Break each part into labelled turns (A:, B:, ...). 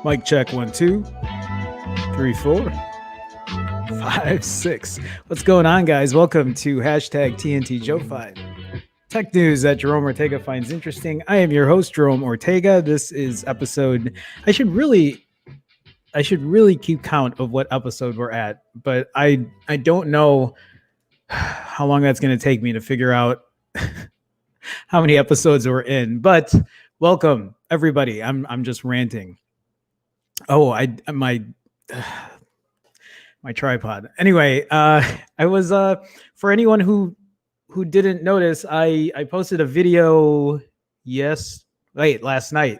A: Mic check 1, 2, 3, 4, 5, 6. What's going on, guys? Welcome to hashtag TNT Joe 5. Tech news that Jerome Ortega finds interesting. I am your host, Jerome Ortega. This is episode. I should really keep count of what episode we're at, but I don't know how long that's going to take me to figure out how many episodes we're in. But welcome, everybody. I'm just ranting. Oh, my tripod. Anyway, I was for anyone who didn't notice, I posted a video late last night.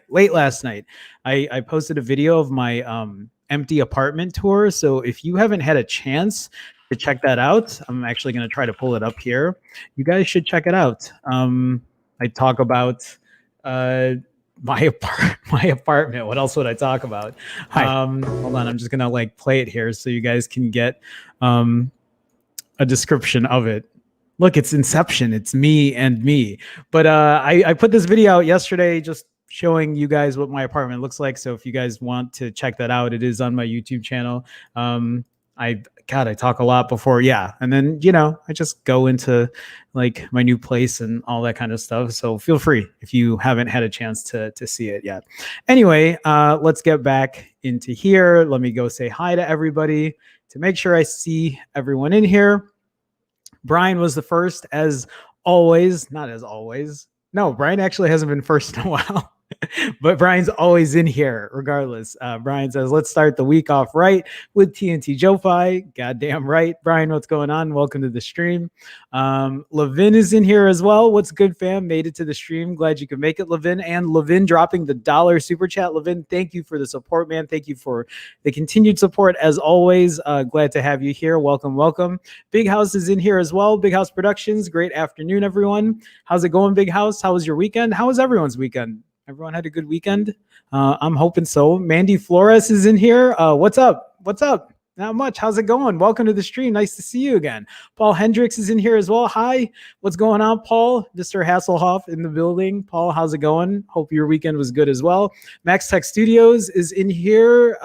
A: I posted a video of my empty apartment tour. So if you haven't had a chance to check that out, I'm actually going to try to pull it up here. You guys should check it out. I talk about my apartment. What else would I talk about? Hold on, I'm just gonna play it here so you guys can get a description of it. Look, it's Inception. It's me and me. But I put this video out yesterday just showing you guys what my apartment looks like. So if you guys want to check that out, it is on my YouTube channel. I talk a lot before. Yeah. And then, I just go into my new place and all that kind of stuff. So feel free if you haven't had a chance to see it yet. Anyway, let's get back into here. Let me go say hi to everybody to make sure I see everyone in here. Brian was the first, as always. Not as always. No, Brian actually hasn't been first in a while. But Brian's always in here regardless. Brian says, let's start the week off right with TNT Joe Fi. Goddamn right. Brian, what's going on? Welcome to the stream. Levin is in here as well. What's good, fam? Made it to the stream. Glad you could make it, Levin. And Levin dropping the $1 super chat. Levin, thank you for the support, man. Thank you for the continued support as always. Glad to have you here. Welcome, welcome. Big House is in here as well. Big House Productions. Great afternoon, everyone. How's it going, Big House? How was your weekend? How was everyone's weekend? Everyone had a good weekend? I'm hoping so. Mandy Flores is in here. What's up? What's up? Not much. How's it going? Welcome to the stream. Nice to see you again. Paul Hendricks is in here as well. Hi. What's going on, Paul? Mr. Hasselhoff in the building. Paul, how's it going? Hope your weekend was good as well. Max Tech Studios is in here.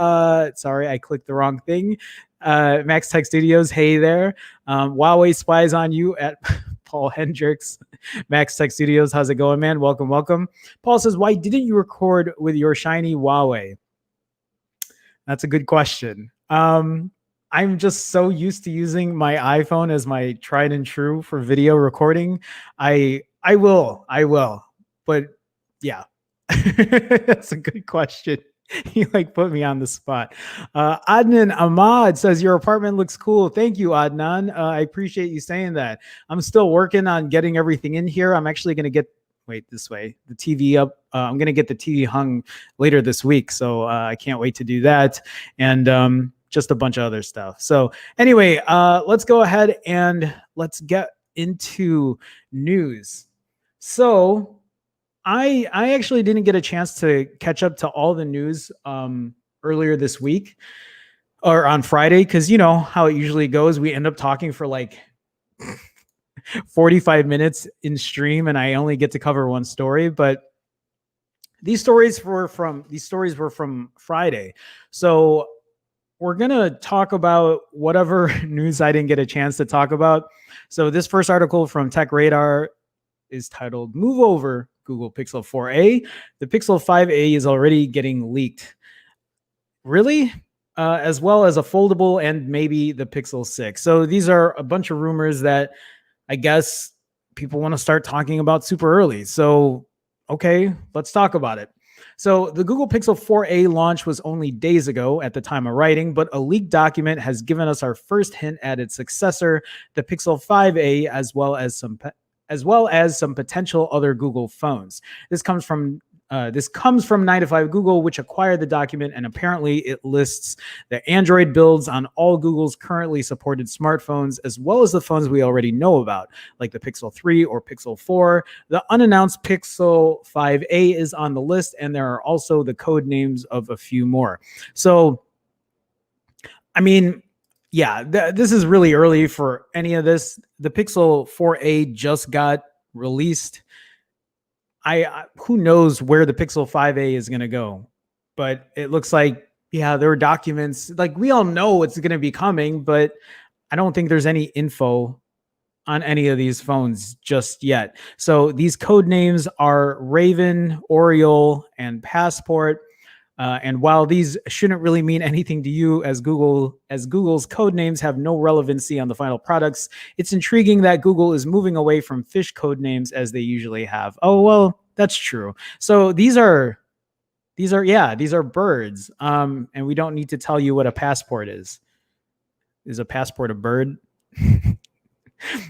A: Sorry, I clicked the wrong thing. Max Tech Studios, hey there. Huawei spies on you at Paul Hendricks. Max Tech Studios, how's it going, man? Welcome, welcome. Paul says, why didn't you record with your shiny Huawei? That's a good question. I'm just so used to using my iPhone as my tried and true for video recording. I will. But yeah, that's a good question. He put me on the spot. Adnan Ahmad says your apartment looks cool. Thank you, Adnan. I appreciate you saying that. I'm still working on getting everything in here. I'm actually going to get the TV up. I'm going to get the TV hung later this week. So I can't wait to do that. And just a bunch of other stuff. So anyway, let's go ahead and let's get into news. So I actually didn't get a chance to catch up to all the news earlier this week or on Friday, because you know how it usually goes. We end up talking for 45 minutes in stream, and I only get to cover one story. But these stories were from Friday, so we're gonna talk about whatever news I didn't get a chance to talk about. So this first article from Tech Radar is titled "Move Over Google Pixel 4a. The Pixel 5a is already getting leaked." Really? As well as a foldable and maybe the Pixel 6. So these are a bunch of rumors that I guess people want to start talking about super early. So, okay, let's talk about it. So the Google Pixel 4a launch was only days ago at the time of writing, but a leaked document has given us our first hint at its successor, the Pixel 5a, as well as some potential other Google phones. This comes from 9to5 Google, which acquired the document, and apparently it lists the Android builds on all Google's currently supported smartphones, as well as the phones we already know about, like the Pixel 3 or Pixel 4. The unannounced Pixel 5a is on the list, and there are also the code names of a few more. So, I mean, yeah, this is really early for any of this. The Pixel 4a just got released. Who knows where the Pixel 5a is going to go, but it looks like, yeah, there were documents. Like, we all know it's going to be coming, but I don't think there's any info on any of these phones just yet. So these code names are Raven, Oriole, and Passport. And while these shouldn't really mean anything to you, as Google's code names have no relevancy on the final products, it's intriguing that Google is moving away from fish code names as they usually have. Oh, well, that's true. So these are birds. And we don't need to tell you what a passport is. Is a passport a bird?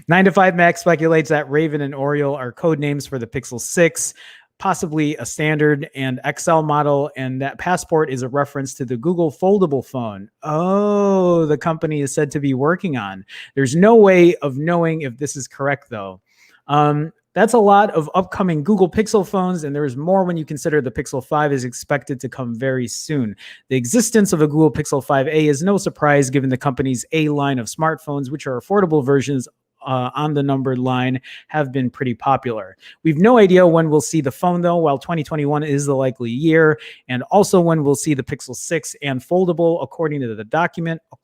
A: 9to5Mac speculates that Raven and Oriole are code names for the Pixel 6, possibly a standard and XL model, and that Passport is a reference to the Google foldable phone. Oh, the company is said to be working on. There's no way of knowing if this is correct, though. That's a lot of upcoming Google Pixel phones, and there's more when you consider the Pixel 5 is expected to come very soon. The existence of a Google Pixel 5a is no surprise given the company's A line of smartphones, which are affordable versions on the numbered line, have been pretty popular. We've no idea when we'll see the phone, though, while 2021 is the likely year, and also when we'll see the Pixel 6 and foldable, according to the document. The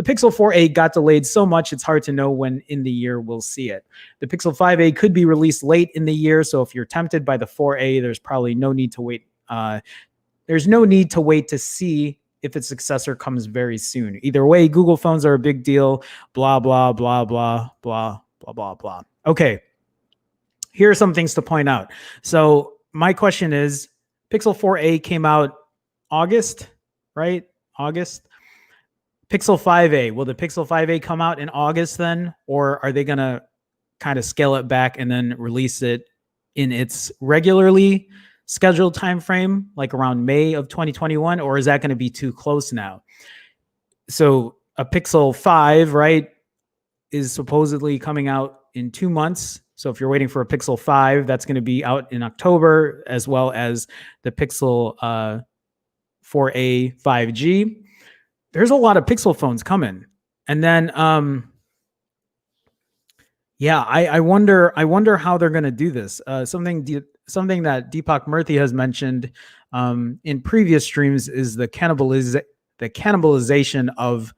A: Pixel 4a got delayed so much it's hard to know when in the year we'll see it. The Pixel 5a could be released late in the year, so if you're tempted by the 4a, there's probably no need to wait. There's no need to wait to see if its successor comes very soon. Either way, Google phones are a big deal. Blah, blah, blah, blah, blah, blah, blah, blah. Okay, here are some things to point out. So my question is, Pixel 4a came out August, right? August. Pixel 5a, will the Pixel 5a come out in August then? Or are they going to kind of scale it back and then release it in its regularly scheduled time frame, like around May of 2021, or is that going to be too close now? So a Pixel 5, right, is supposedly coming out in 2 months. So if you're waiting for a Pixel 5, that's going to be out in October, as well as the Pixel 4a 5G. There's a lot of Pixel phones coming. And then I wonder how they're going to do this. Something that Deepak Murthy has mentioned in previous streams is the cannibalization of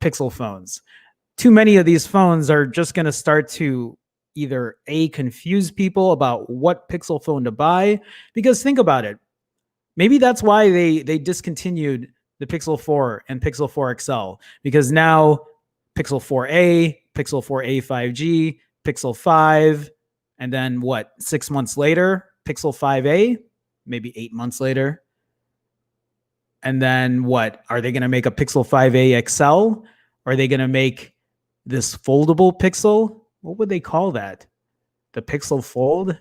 A: Pixel phones. Too many of these phones are just going to start to either confuse people about what Pixel phone to buy, because think about it. Maybe that's why they discontinued the Pixel 4 and Pixel 4 XL, because now Pixel 4a, Pixel 4a 5G, Pixel 5, and then 6 months later, Pixel 5a, maybe 8 months later. And then are they going to make a Pixel 5a XL? Are they going to make this foldable Pixel? What would they call that? The Pixel Fold?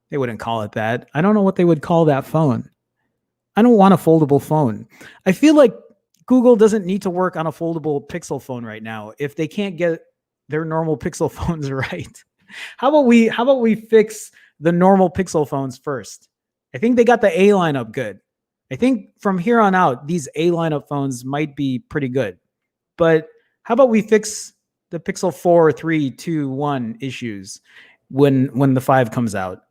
A: They wouldn't call it that. I don't know what they would call that phone. I don't want a foldable phone. I feel like Google doesn't need to work on a foldable Pixel phone right now if they can't get their normal Pixel phones right. How about we fix the normal Pixel phones first? I think they got the A lineup good. I think from here on out, these A lineup phones might be pretty good. But how about we fix the Pixel 4, 3, 2, 1 issues when the 5 comes out?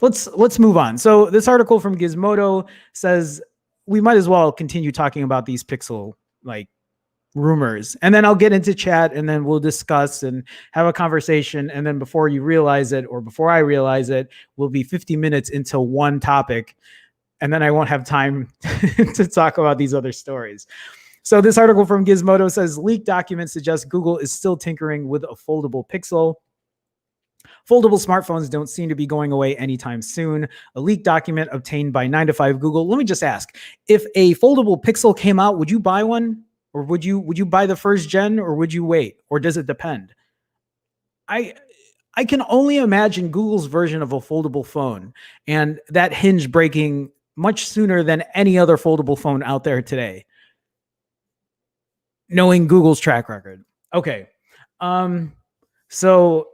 A: Let's move on. So this article from Gizmodo says we might as well continue talking about these Pixel rumors, and then I'll get into chat, and then we'll discuss and have a conversation, and then before you realize it, or before I realize it, we'll be 50 minutes into one topic, and then I won't have time to talk about these other stories. So this article from Gizmodo says leaked documents suggest Google is still tinkering with a foldable Pixel. Foldable smartphones don't seem to be going away anytime soon. A leaked document obtained by 9to5 Google. Let me just ask, if a foldable Pixel came out, would you buy one? Or would you buy the first gen, or would you wait? Or does it depend? I can only imagine Google's version of a foldable phone and that hinge breaking much sooner than any other foldable phone out there today, knowing Google's track record. Okay. So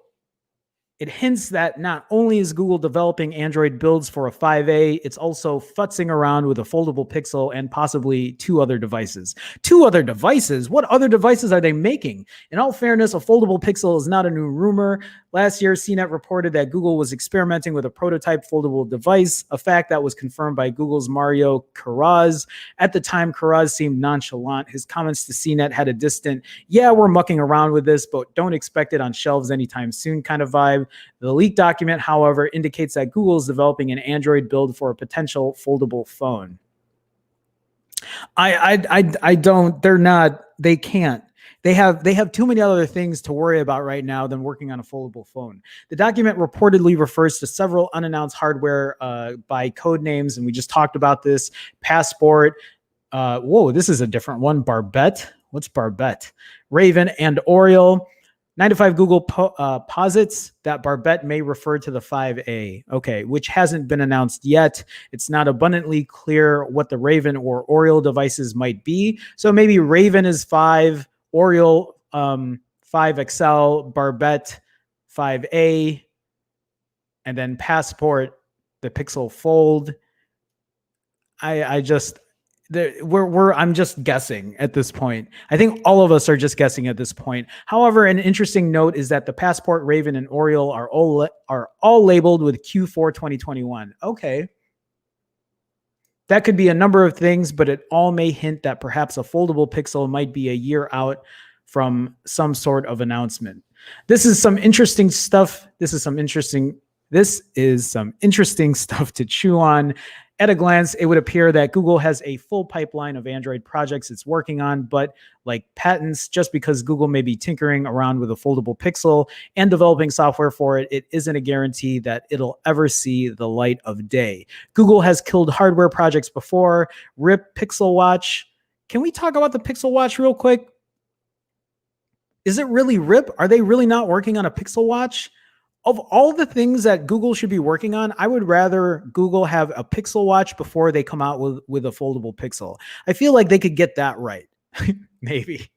A: it hints that not only is Google developing Android builds for a 5A, it's also futzing around with a foldable Pixel and possibly 2 other devices. 2 other devices? What other devices are they making? In all fairness, a foldable Pixel is not a new rumor. Last year, CNET reported that Google was experimenting with a prototype foldable device, a fact that was confirmed by Google's Mario Carraz. At the time, Carraz seemed nonchalant. His comments to CNET had a distant, yeah, we're mucking around with this, but don't expect it on shelves anytime soon kind of vibe. The leaked document, however, indicates that Google is developing an Android build for a potential foldable phone. I don't, they're not, they can't. They have too many other things to worry about right now than working on a foldable phone. The document reportedly refers to several unannounced hardware by code names, and we just talked about this. Passport. Whoa, this is a different one. Barbette. What's Barbette? Raven and Oriole. 9to5 Google posits that Barbette may refer to the 5A, okay, which hasn't been announced yet. It's not abundantly clear what the Raven or Oriole devices might be. So maybe Raven is 5, Oriole 5XL, Barbette 5A, and then Passport, the Pixel Fold. I'm just guessing at this point. I think all of us are just guessing at this point. However, an interesting note is that the Passport, Raven, and Oriole are all labeled with Q4 2021. Okay. That could be a number of things, but it all may hint that perhaps a foldable Pixel might be a year out from some sort of announcement. This is some interesting stuff. This is some interesting stuff to chew on. At a glance, it would appear that Google has a full pipeline of Android projects it's working on, but like patents, just because Google may be tinkering around with a foldable Pixel and developing software for it, it isn't a guarantee that it'll ever see the light of day. Google has killed hardware projects before. RIP Pixel Watch. Can we talk about the Pixel Watch real quick? Is it really RIP? Are they really not working on a Pixel Watch? Of all the things that Google should be working on, I would rather Google have a Pixel Watch before they come out with a foldable Pixel. I feel like they could get that right. Maybe.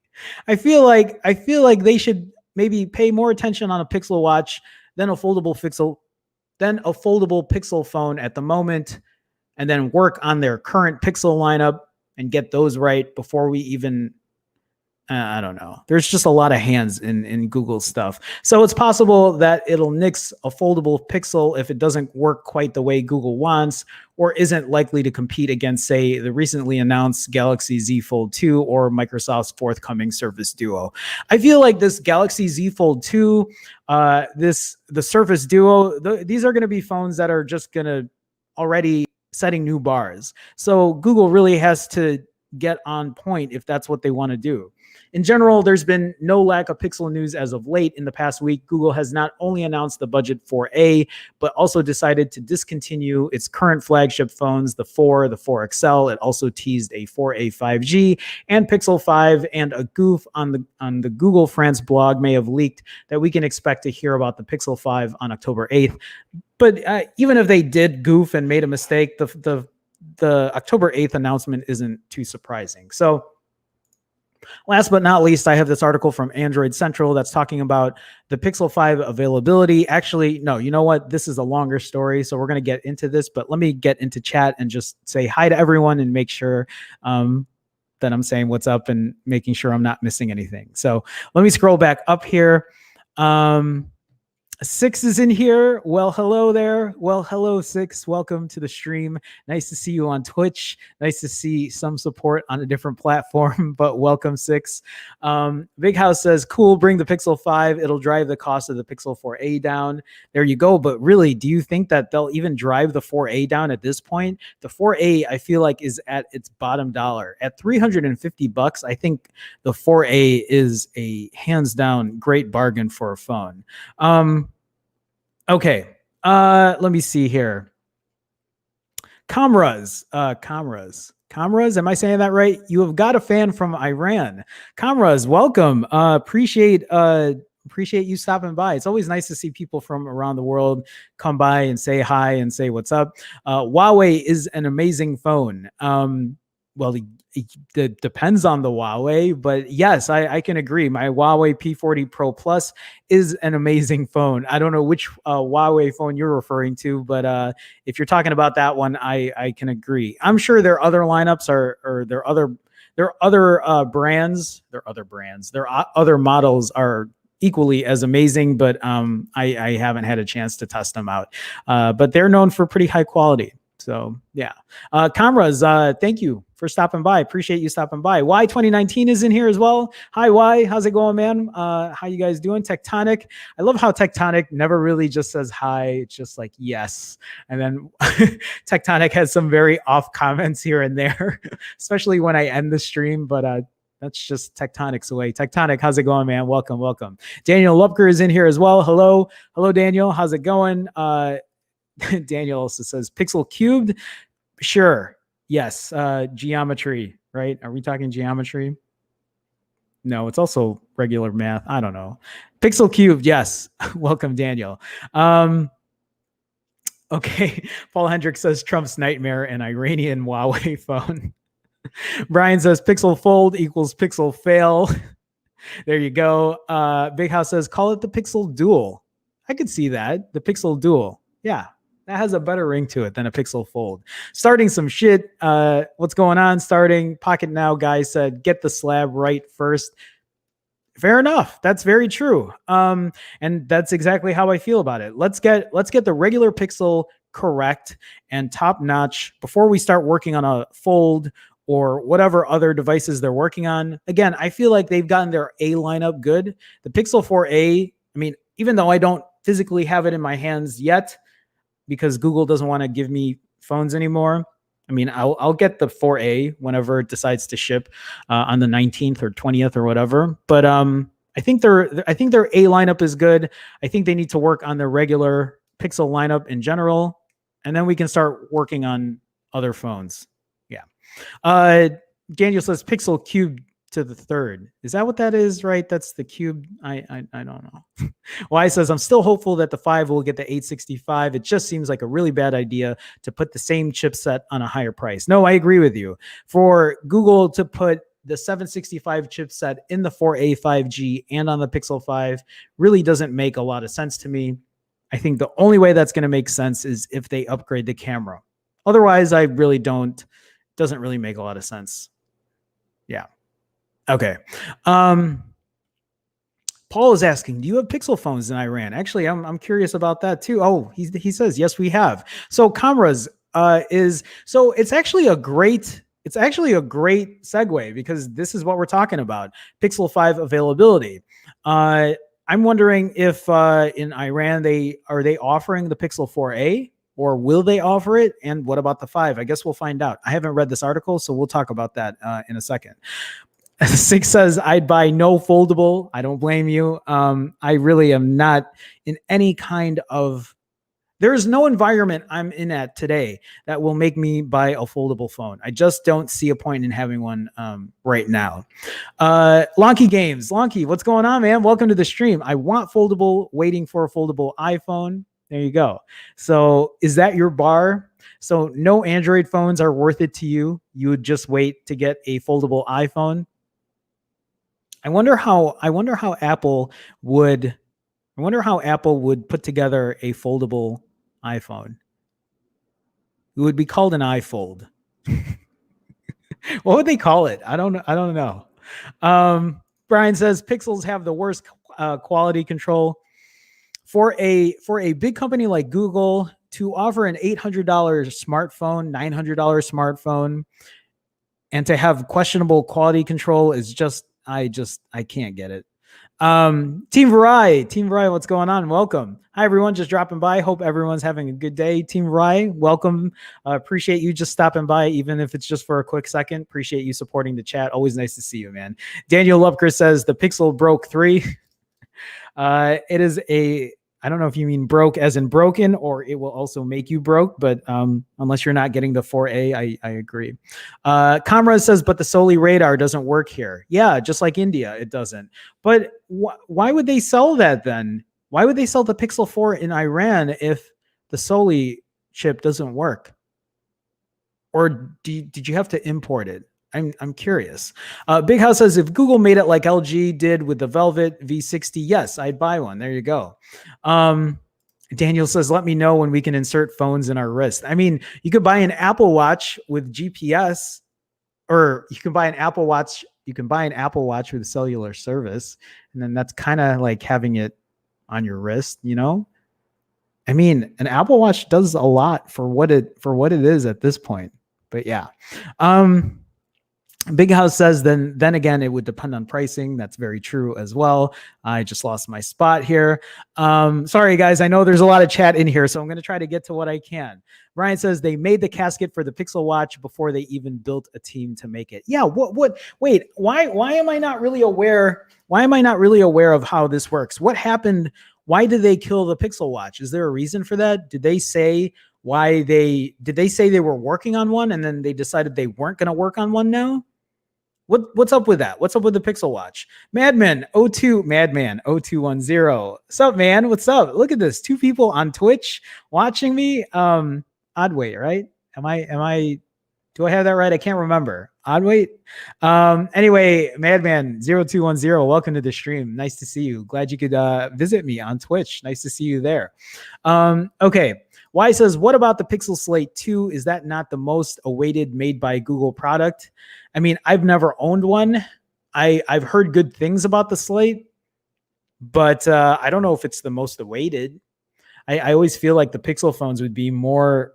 A: I feel like they should maybe pay more attention on a Pixel Watch than a foldable Pixel phone at the moment, and then work on their current Pixel lineup and get those right before we even I don't know. There's just a lot of hands in Google stuff. So it's possible that it'll nix a foldable Pixel if it doesn't work quite the way Google wants, or isn't likely to compete against, say, the recently announced Galaxy Z Fold 2 or Microsoft's forthcoming Surface Duo. I feel like this Galaxy Z Fold 2, the Surface Duo, these are going to be phones that are just going to already setting new bars. So Google really has to get on point if that's what they want to do. In general, there's been no lack of Pixel news as of late. In the past week, Google has not only announced the budget for A, but also decided to discontinue its current flagship phones, the 4, the 4 XL. It also teased a 4A 5G and Pixel 5, and a goof on the Google France blog may have leaked that we can expect to hear about the Pixel 5 on October 8th. But even if they did goof and made a mistake, the October 8th announcement isn't too surprising. So last but not least, I have this article from Android Central that's talking about the Pixel 5 availability. Actually, no, you know what? This is a longer story, so we're going to get into this, but let me get into chat and just say hi to everyone and make sure that I'm saying what's up and making sure I'm not missing anything. So let me scroll back up here. Six is in here. Well, hello there. Well, hello, Six. Welcome to the stream. Nice to see you on Twitch. Nice to see some support on a different platform, but welcome, Six. Big House says, cool, bring the Pixel 5. It'll drive the cost of the Pixel 4a down. There you go. But really, do you think that they'll even drive the 4a down at this point? The 4a, I feel like, is at its bottom dollar. At $350, I think the 4a is a hands down great bargain for a phone. Okay, let me see here. Kamraz, am I saying that right? You have got a fan from Iran. Kamraz, welcome. Appreciate you stopping by. It's always nice to see people from around the world come by and say hi and say what's up. Huawei is an amazing phone. Well, it depends on the Huawei, but yes, I can agree. My Huawei P40 Pro Plus is an amazing phone. I don't know which Huawei phone you're referring to, but if you're talking about that one, I can agree. I'm sure their other lineups their other models are equally as amazing, but I haven't had a chance to test them out. But they're known for pretty high quality. So yeah, cameras. Thank you for stopping by. Appreciate you stopping by. Y 2019 is in here as well. Hi Y, how's it going, man? How you guys doing? Tectonic. I love how Tectonic never really just says hi. It's just like yes, and then Tectonic has some very off comments here and there, especially when I end the stream. But that's just Tectonic's way. Tectonic, how's it going, man? Welcome, welcome. Daniel Lupker is in here as well. Hello, hello, Daniel. How's it going? Daniel also says pixel cubed. Sure. Yes. Geometry, right? Are we talking geometry? No, it's also regular math. I don't know. Pixel cubed. Yes. Welcome, Daniel. Okay. Paul Hendrick says Trump's nightmare, an Iranian Huawei phone. Brian says pixel fold equals pixel fail. There you go. Big House says call it the pixel dual. I could see that. The pixel dual. Yeah. That has a better ring to it than a pixel fold. Starting some shit. What's going on? Starting Pocket Now guy said, get the slab right first. Fair enough. That's very true. And that's exactly how I feel about it. Let's get the regular pixel correct and top notch before we start working on a fold or whatever other devices they're working on. Again, I feel like they've gotten their A lineup good. The Pixel 4a, I mean, even though I don't physically have it in my hands yet, because Google doesn't want to give me phones anymore. I mean, I'll get the 4A whenever it decides to ship on the 19th or 20th or whatever. But I think their A lineup is good. I think they need to work on their regular Pixel lineup in general, and then we can start working on other phones. Yeah. Daniel says Pixel Cube to the third. Is that what that is? Right? That's the cube. I don't know. Y says I'm still hopeful that the 5 will get the 865. It just seems like a really bad idea to put the same chipset on a higher price. No, I agree with you. For Google to put the 765 chipset in the 4a 5G and on the Pixel 5 really doesn't make a lot of sense to me. I think the only way that's going to make sense is if they upgrade the camera. Otherwise, I really don't. Doesn't really make a lot of sense. Yeah. Okay. Paul is asking, do you have Pixel phones in Iran? Actually, I'm curious about that too. Oh, he says, yes, we have. So cameras it's actually a great segue because this is what we're talking about. Pixel 5 availability. I'm wondering if in Iran are they offering the Pixel 4a or will they offer it? And what about the 5? I guess we'll find out. I haven't read this article, so we'll talk about that in a second. 6 says, I'd buy no foldable. I don't blame you. I really am not in any kind of, there is no environment I'm in at today that will make me buy a foldable phone. I just don't see a point in having one right now. Lonky Games. Lonky, what's going on, man? Welcome to the stream. I want foldable, waiting for a foldable iPhone. There you go. So is that your bar? So no Android phones are worth it to you. You would just wait to get a foldable iPhone. I wonder how Apple would put together a foldable iPhone. It would be called an iFold. What would they call it? I don't know. Brian says Pixels have the worst quality control. For a big company like Google to offer an $800 smartphone, $900 smartphone, and to have questionable quality control is just, I can't get it. Team Varai, what's going on? Welcome. Hi, everyone. Just dropping by. Hope everyone's having a good day. Team Varai, welcome. Appreciate you just stopping by, even if it's just for a quick second. Appreciate you supporting the chat. Always nice to see you, man. Daniel Lupker says the Pixel broke 3. It is I don't know if you mean broke as in broken or it will also make you broke, but unless you're not getting the 4A, I agree. Kamra says, but the Soli radar doesn't work here. Yeah, just like India, it doesn't. But why would they sell that then? Why would they sell the Pixel 4 in Iran if the Soli chip doesn't work? Or did you have to import it? I'm curious. Big House says, if Google made it like LG did with the Velvet V60, yes, I'd buy one. There you go. Daniel says, let me know when we can insert phones in our wrist. I mean, you could buy an Apple Watch with GPS, or you can buy an Apple Watch you can buy an Apple Watch with a cellular service, and then that's kind of like having it on your wrist, you know? I mean, an Apple Watch does a lot for what it is at this point. But yeah. Big House says then again it would depend on pricing. That's very true as well. I just lost my spot here. Sorry guys, I know there's a lot of chat in here, so I'm going to try to get to what I can. Brian says they made the casket for the Pixel Watch before they even built a team to make it. Yeah, what wait, why am I not really aware? Why am I not really aware of how this works? What happened? Why did they kill the Pixel Watch? Is there a reason for that? Did they say they were working on one and then they decided they weren't going to work on one now? What's up with that? What's up with the Pixel Watch? Madman 0210. What's up, man? What's up? Look at this. 2 people on Twitch watching me. Oddweight, right? Am I do I have that right? I can't remember. Oddweight. Anyway, Madman 0210. Welcome to the stream. Nice to see you. Glad you could visit me on Twitch. Nice to see you there. Okay. Y says, what about the Pixel Slate 2? Is that not the most awaited made by Google product? I mean, I've never owned one. I've heard good things about the Slate, but I don't know if it's the most awaited. I always feel like the Pixel phones would be more,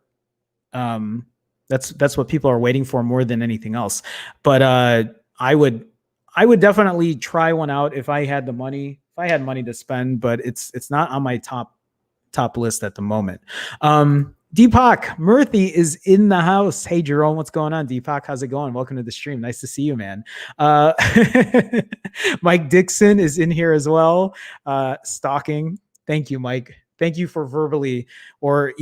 A: that's what people are waiting for more than anything else. But I would definitely try one out if I had the money, if I had money to spend, but it's not on my top list at the moment. Deepak Murthy is in the house. Hey Jerome, what's going on? Deepak, how's it going? Welcome to the stream. Nice to see you, man. Mike Dixon is in here as well. Stalking. Thank you, Mike. Thank you for verbally or,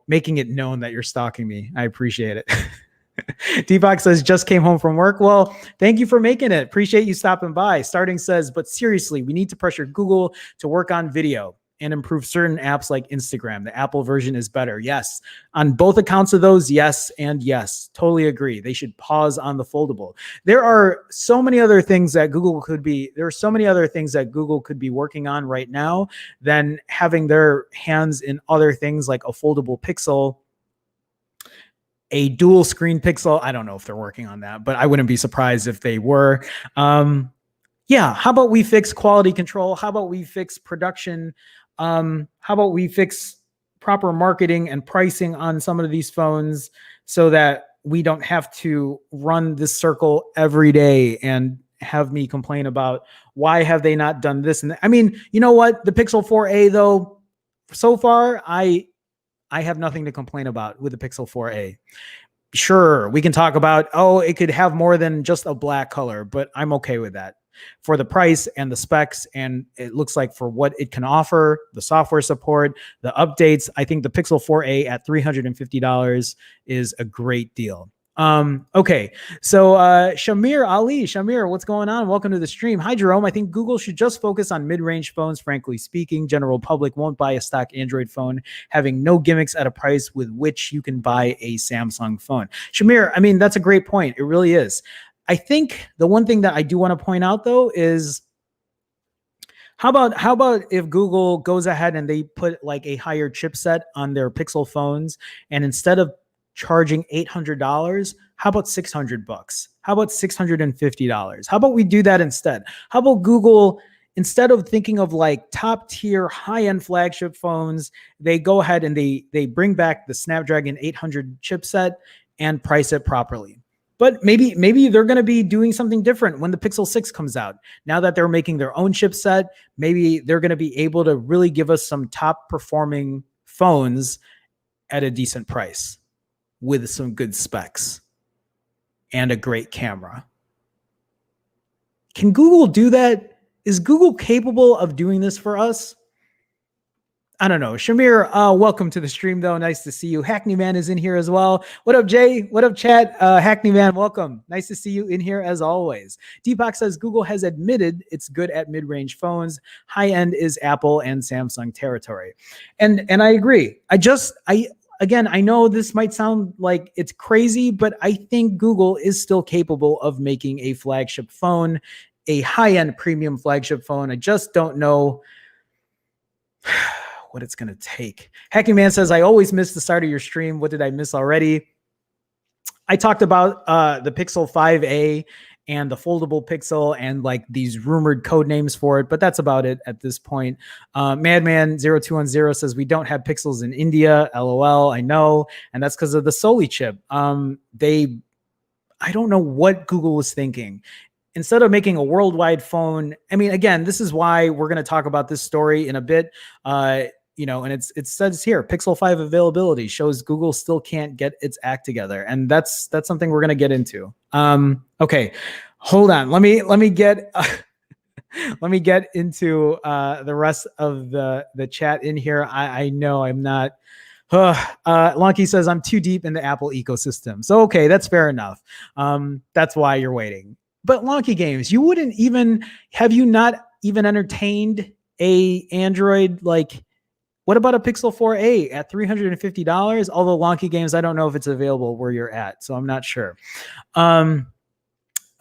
A: making it known that you're stalking me. I appreciate it. Deepak says, just came home from work. Well, thank you for making it. Appreciate you stopping by. Starting says, but seriously, we need to pressure Google to work on video and improve certain apps like Instagram. The Apple version is better. Yes. On both accounts of those, yes and yes. Totally agree. They should pause on the foldable. There are so many other things that Google could be working on right now than having their hands in other things like a foldable Pixel, a dual screen Pixel. I don't know if they're working on that, but I wouldn't be surprised if they were. Yeah. How about we fix quality control? How about we fix production? How about we fix proper marketing and pricing on some of these phones so that we don't have to run this circle every day and have me complain about why have they not done this? And I mean, you know what? The Pixel 4a though, so far, I have nothing to complain about with the Pixel 4a. Sure, we can talk about, it could have more than just a black color, but I'm okay with that. For the price and the specs, and it looks like for what it can offer, the software support, the updates, I think the Pixel 4a at $350 is a great deal. Okay, so Shamir Ali, what's going on? Welcome to the stream. Hi, Jerome. I think Google should just focus on mid-range phones. Frankly speaking, general public won't buy a stock Android phone having no gimmicks at a price with which you can buy a Samsung phone. Shamir, I mean, that's a great point. It really is. I think the one thing that I do want to point out though is how about if Google goes ahead and they put like a higher chipset on their Pixel phones, and instead of charging $800, how about $600? How about $650? How about we do that instead? How about Google, instead of thinking of like top tier high-end flagship phones, they go ahead and they bring back the Snapdragon 800 chipset and price it properly. But maybe they're going to be doing something different when the Pixel 6 comes out. Now that they're making their own chipset, maybe they're going to be able to really give us some top performing phones at a decent price with some good specs and a great camera. Can Google do that? Is Google capable of doing this for us? I don't know. Shamir, welcome to the stream, though. Nice to see you. Hackney Man is in here as well. What up, Jay? What up, chat? Hackney Man, welcome. Nice to see you in here as always. Deepak says Google has admitted it's good at mid-range phones. High-end is Apple and Samsung territory. And I agree. Again, I know this might sound like it's crazy, but I think Google is still capable of making a flagship phone, a high-end premium flagship phone. I just don't know what it's going to take. Hacking Man says, I always miss the start of your stream. What did I miss already? I talked about the Pixel 5a and the foldable Pixel and like these rumored code names for it, but that's about it at this point. Madman0210 says we don't have Pixels in India. LOL, I know, and that's because of the Soli chip. I don't know what Google was thinking. Instead of making a worldwide phone, I mean, again, this is why we're going to talk about this story in a bit. And it says here, Pixel 5 availability shows Google still can't get its act together, and that's something we're going to get into. Okay, hold on. Let me get let me get into the rest of the chat in here. I know I'm not. Lonky says I'm too deep in the Apple ecosystem. So okay, that's fair enough. That's why you're waiting. But Lonky Games, you wouldn't even have you not even entertained a Android like. What about a Pixel 4a at $350? Although Lonky Games, I don't know if it's available where you're at, so I'm not sure.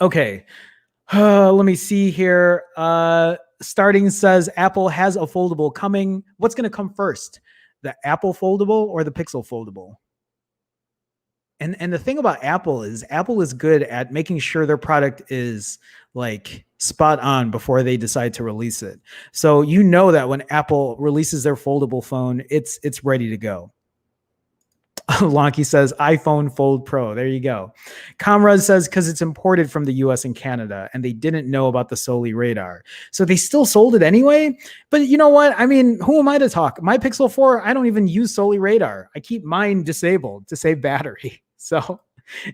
A: Okay, let me see here. Starting says Apple has a foldable coming. What's going to come first? The Apple foldable or the Pixel foldable? And the thing about Apple is good at making sure their product is like spot on before they decide to release it. So you know that when Apple releases their foldable phone, it's ready to go. Lonky says iPhone Fold Pro. There you go. Comrade says because it's imported from the US and Canada and they didn't know about the Soli radar. So they still sold it anyway. But you know what? I mean, who am I to talk? My Pixel 4, I don't even use Soli radar. I keep mine disabled to save battery. So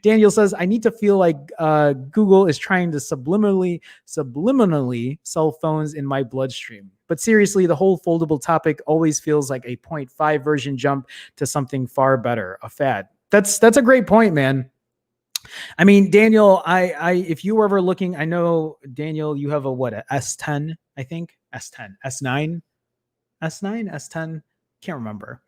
A: Daniel says, I need to feel like Google is trying to subliminally sell phones in my bloodstream. But seriously, the whole foldable topic always feels like a 0.5 version jump to something far better, a fad. That's a great point, man. I mean, Daniel, if you were ever looking, I know, Daniel, you have a S10, I think? S10, S9? S9, S10? Can't remember.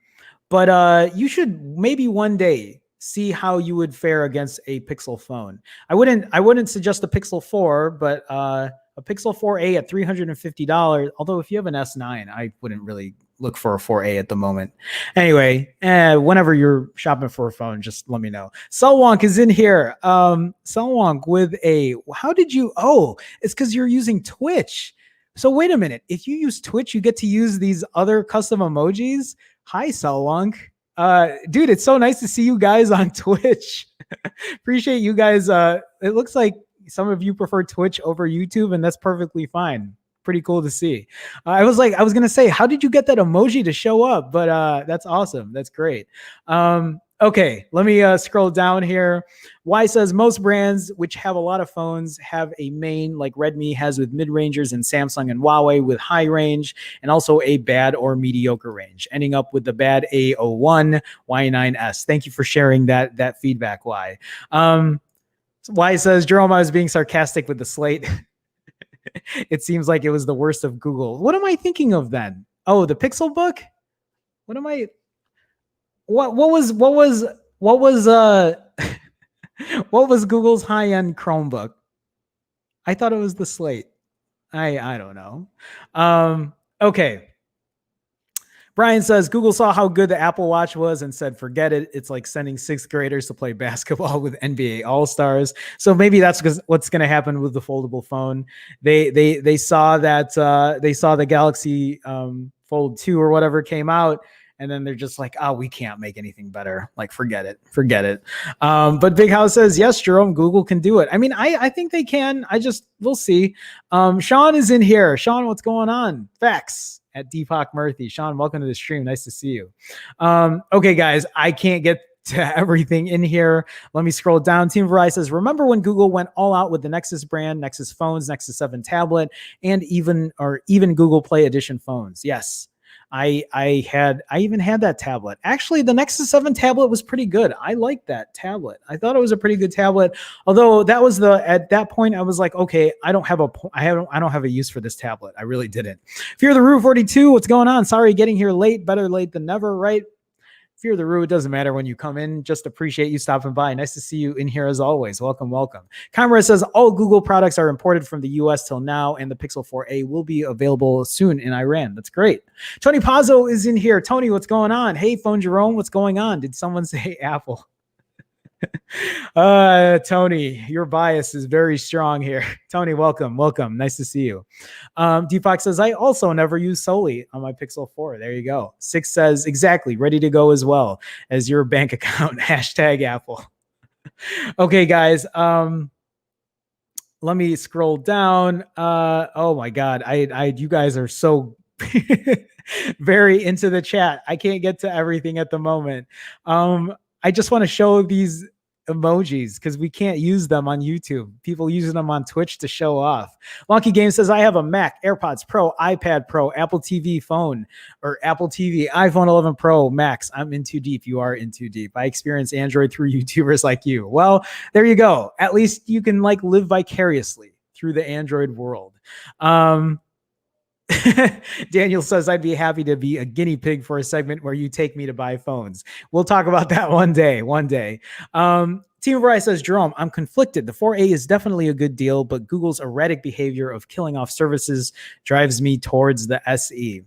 A: But you should maybe one day see how you would fare against a Pixel phone. I wouldn't suggest a Pixel 4, but a Pixel 4a at $350. Although if you have an S9, I wouldn't really look for a 4a at the moment. Anyway, whenever you're shopping for a phone, just let me know. Selwonk is in here. Selwonk with how did you? Oh, it's because you're using Twitch. So wait a minute. If you use Twitch, you get to use these other custom emojis. Hi, Selwonk. Dude, it's so nice to see you guys on Twitch. Appreciate you guys. It looks like some of you prefer Twitch over YouTube, and that's perfectly fine. Pretty cool to see. I was going to say, how did you get that emoji to show up? But that's awesome. That's great. Okay, let me scroll down here. Y says most brands which have a lot of phones have a main like Redmi has with mid-rangers and Samsung and Huawei with high range and also a bad or mediocre range, ending up with the bad A01 Y9S. Thank you for sharing that feedback, Y. Y says, Jerome, I was being sarcastic with the slate. It seems like it was the worst of Google. What am I thinking of then? Oh, the Pixel book? What am I... What was what was Google's high-end Chromebook? I thought it was the Slate. I don't know. Okay. Brian says Google saw how good the Apple Watch was and said, forget it. It's like sending sixth graders to play basketball with NBA All-Stars. So maybe that's what's going to happen with the foldable phone. They saw that they saw the Galaxy Fold 2 or whatever came out. And then they're just like, oh, we can't make anything better. Like, forget it. But Big House says, yes, Jerome, Google can do it. I mean, I think they can. We'll see. Sean is in here. Sean, what's going on? Facts at Deepak Murthy. Sean, welcome to the stream. Nice to see you. Okay, guys, I can't get to everything in here. Let me scroll down. Team Verizon says, remember when Google went all out with the Nexus brand, Nexus phones, Nexus 7 tablet, and even Google Play Edition phones? Yes. I even had that tablet. Actually, the Nexus 7 tablet was pretty good. I liked that tablet. I thought it was a pretty good tablet. Although at that point I was like, okay, I don't have a use for this tablet. I really didn't. Fear the Rue 42, what's going on? Sorry, getting here late. Better late than never, right? Fear the Rue, it doesn't matter when you come in. Just appreciate you stopping by. Nice to see you in here as always. Welcome. Comrade says all Google products are imported from the US till now, and the Pixel 4a will be available soon in Iran. That's great. Tony Pazzo is in here. Tony, what's going on? Hey, Phone Jerome, what's going on? Did someone say Apple? Tony, your bias is very strong here. Tony, welcome. Nice to see you. Deepak says, I also never use Soli on my Pixel 4. There you go. Six says, exactly, ready to go as well as your bank account. Hashtag Apple. Okay, guys. Let me scroll down. Oh my God. You guys are so very into the chat. I can't get to everything at the moment. I just want to show these emojis because we can't use them on YouTube. People using them on Twitch to show off. Wonky Game says, I have a Mac, AirPods Pro, iPad Pro, Apple TV phone, or Apple TV, iPhone 11 Pro Max. I'm in too deep. You are in too deep. I experience Android through YouTubers like you. Well, there you go. At least you can like live vicariously through the Android world. Daniel says, I'd be happy to be a guinea pig for a segment where you take me to buy phones. We'll talk about that one day. Team Variety says, Jerome, I'm conflicted. The 4A is definitely a good deal, but Google's erratic behavior of killing off services drives me towards the SE.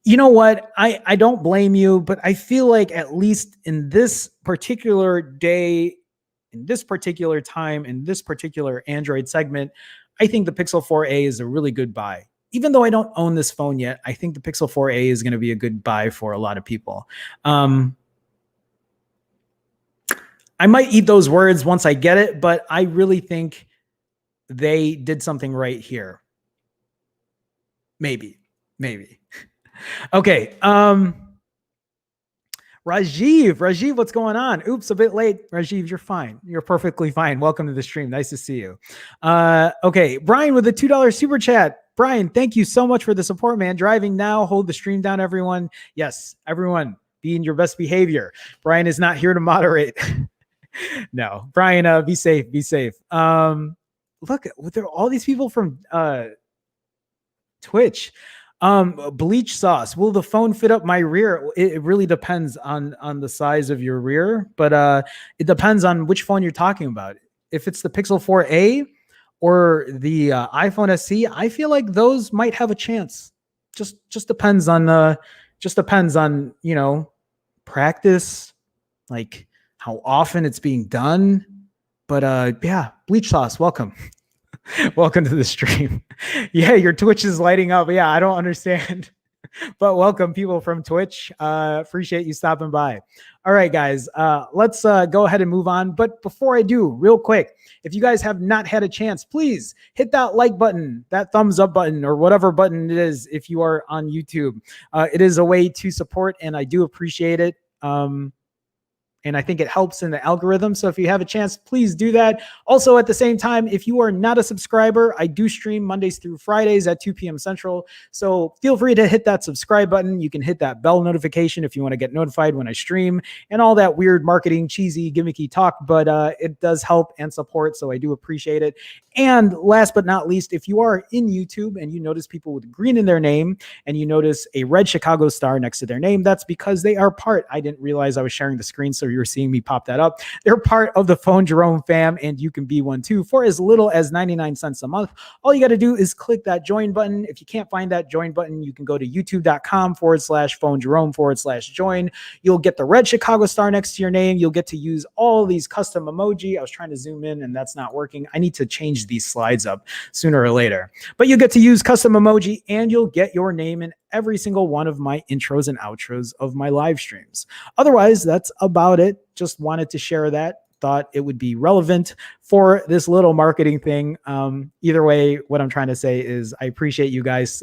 A: You know what? I don't blame you, but I feel like at least in this particular day, in this particular time, in this particular Android segment, I think the Pixel 4A is a really good buy. Even though I don't own this phone yet, I think the Pixel 4A is going to be a good buy for a lot of people. I might eat those words once I get it, but I really think they did something right here. Maybe. Okay. Rajiv, what's going on? Oops, a bit late. Rajiv, you're fine. You're perfectly fine. Welcome to the stream. Nice to see you. Okay. Brian with a $2 super chat. Brian, thank you so much for the support, man. Driving now. Hold the stream down, everyone. Yes, everyone, be in your best behavior. Brian is not here to moderate. No, Brian, be safe. Look, there are all these people from Twitch. Bleach sauce. Will the phone fit up my rear? It really depends on the size of your rear, but it depends on which phone you're talking about. If it's the Pixel 4a or the iPhone SE, I feel like those might have a chance. Just depends on practice, like how often it's being done. But yeah, Bleach sauce, welcome. Welcome to the stream. Yeah, your Twitch is lighting up. Yeah, I don't understand. But welcome, people from Twitch. Appreciate you stopping by. All right, guys, let's go ahead and move on. But before I do, real quick, if you guys have not had a chance, please hit that like button, that thumbs up button, or whatever button it is if you are on YouTube. It is a way to support, and I do appreciate it. And I think it helps in the algorithm. So if you have a chance, please do that. Also, at the same time, if you are not a subscriber, I do stream Mondays through Fridays at 2 p.m. Central. So feel free to hit that subscribe button. You can hit that bell notification if you want to get notified when I stream and all that weird marketing, cheesy, gimmicky talk. But it does help and support. So I do appreciate it. And last but not least, if you are in YouTube and you notice people with green in their name and you notice a red Chicago star next to their name, that's because they are part. I didn't realize I was sharing the screen, so you're seeing me pop that up. They're part of the Phone Jerome fam, and you can be one too for as little as 99 cents a month. All you got to do is click that join button. If you can't find that join button, you can go to youtube.com/Phone Jerome/join. You'll get the red Chicago star next to your name. You'll get to use all these custom emoji. I was trying to zoom in and that's not working. I need to change these slides up sooner or later. But you get to use custom emoji and you'll get your name in every single one of my intros and outros of my live streams. Otherwise, that's about it. Just wanted to share that. Thought it would be relevant for this little marketing thing. Either way, what I'm trying to say is I appreciate you guys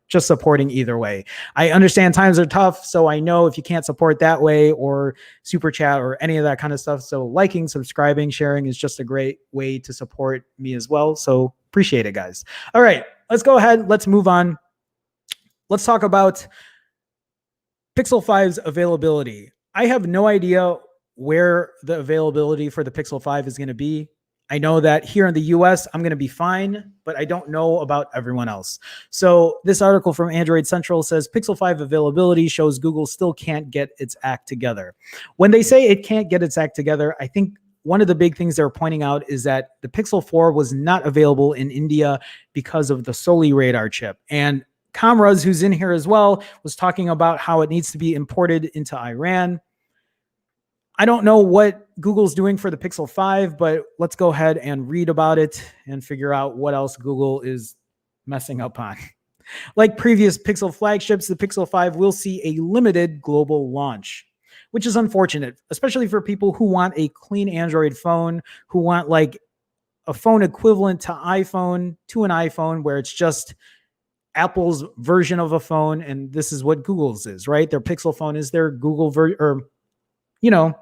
A: just supporting either way. I understand times are tough, so I know if you can't support that way or super chat or any of that kind of stuff. So liking, subscribing, sharing is just a great way to support me as well. So appreciate it, guys. All right, let's go ahead. Let's move on. Let's talk about Pixel 5's availability. I have no idea where the availability for the Pixel 5 is going to be. I know that here in the US, I'm going to be fine, but I don't know about everyone else. So this article from Android Central says Pixel 5 availability shows Google still can't get its act together. When they say it can't get its act together, I think one of the big things they're pointing out is that the Pixel 4 was not available in India because of the Soli radar chip. And Kamraz, who's in here as well, was talking about how it needs to be imported into Iran. I don't know what Google's doing for the Pixel 5, but let's go ahead and read about it and figure out what else Google is messing up on. Like previous Pixel flagships, the Pixel 5 will see a limited global launch, which is unfortunate, especially for people who want a clean Android phone, who want like a phone equivalent to an iPhone, where it's just Apple's version of a phone. And this is what Google's is, right? Their Pixel phone is their Google version, or, you know,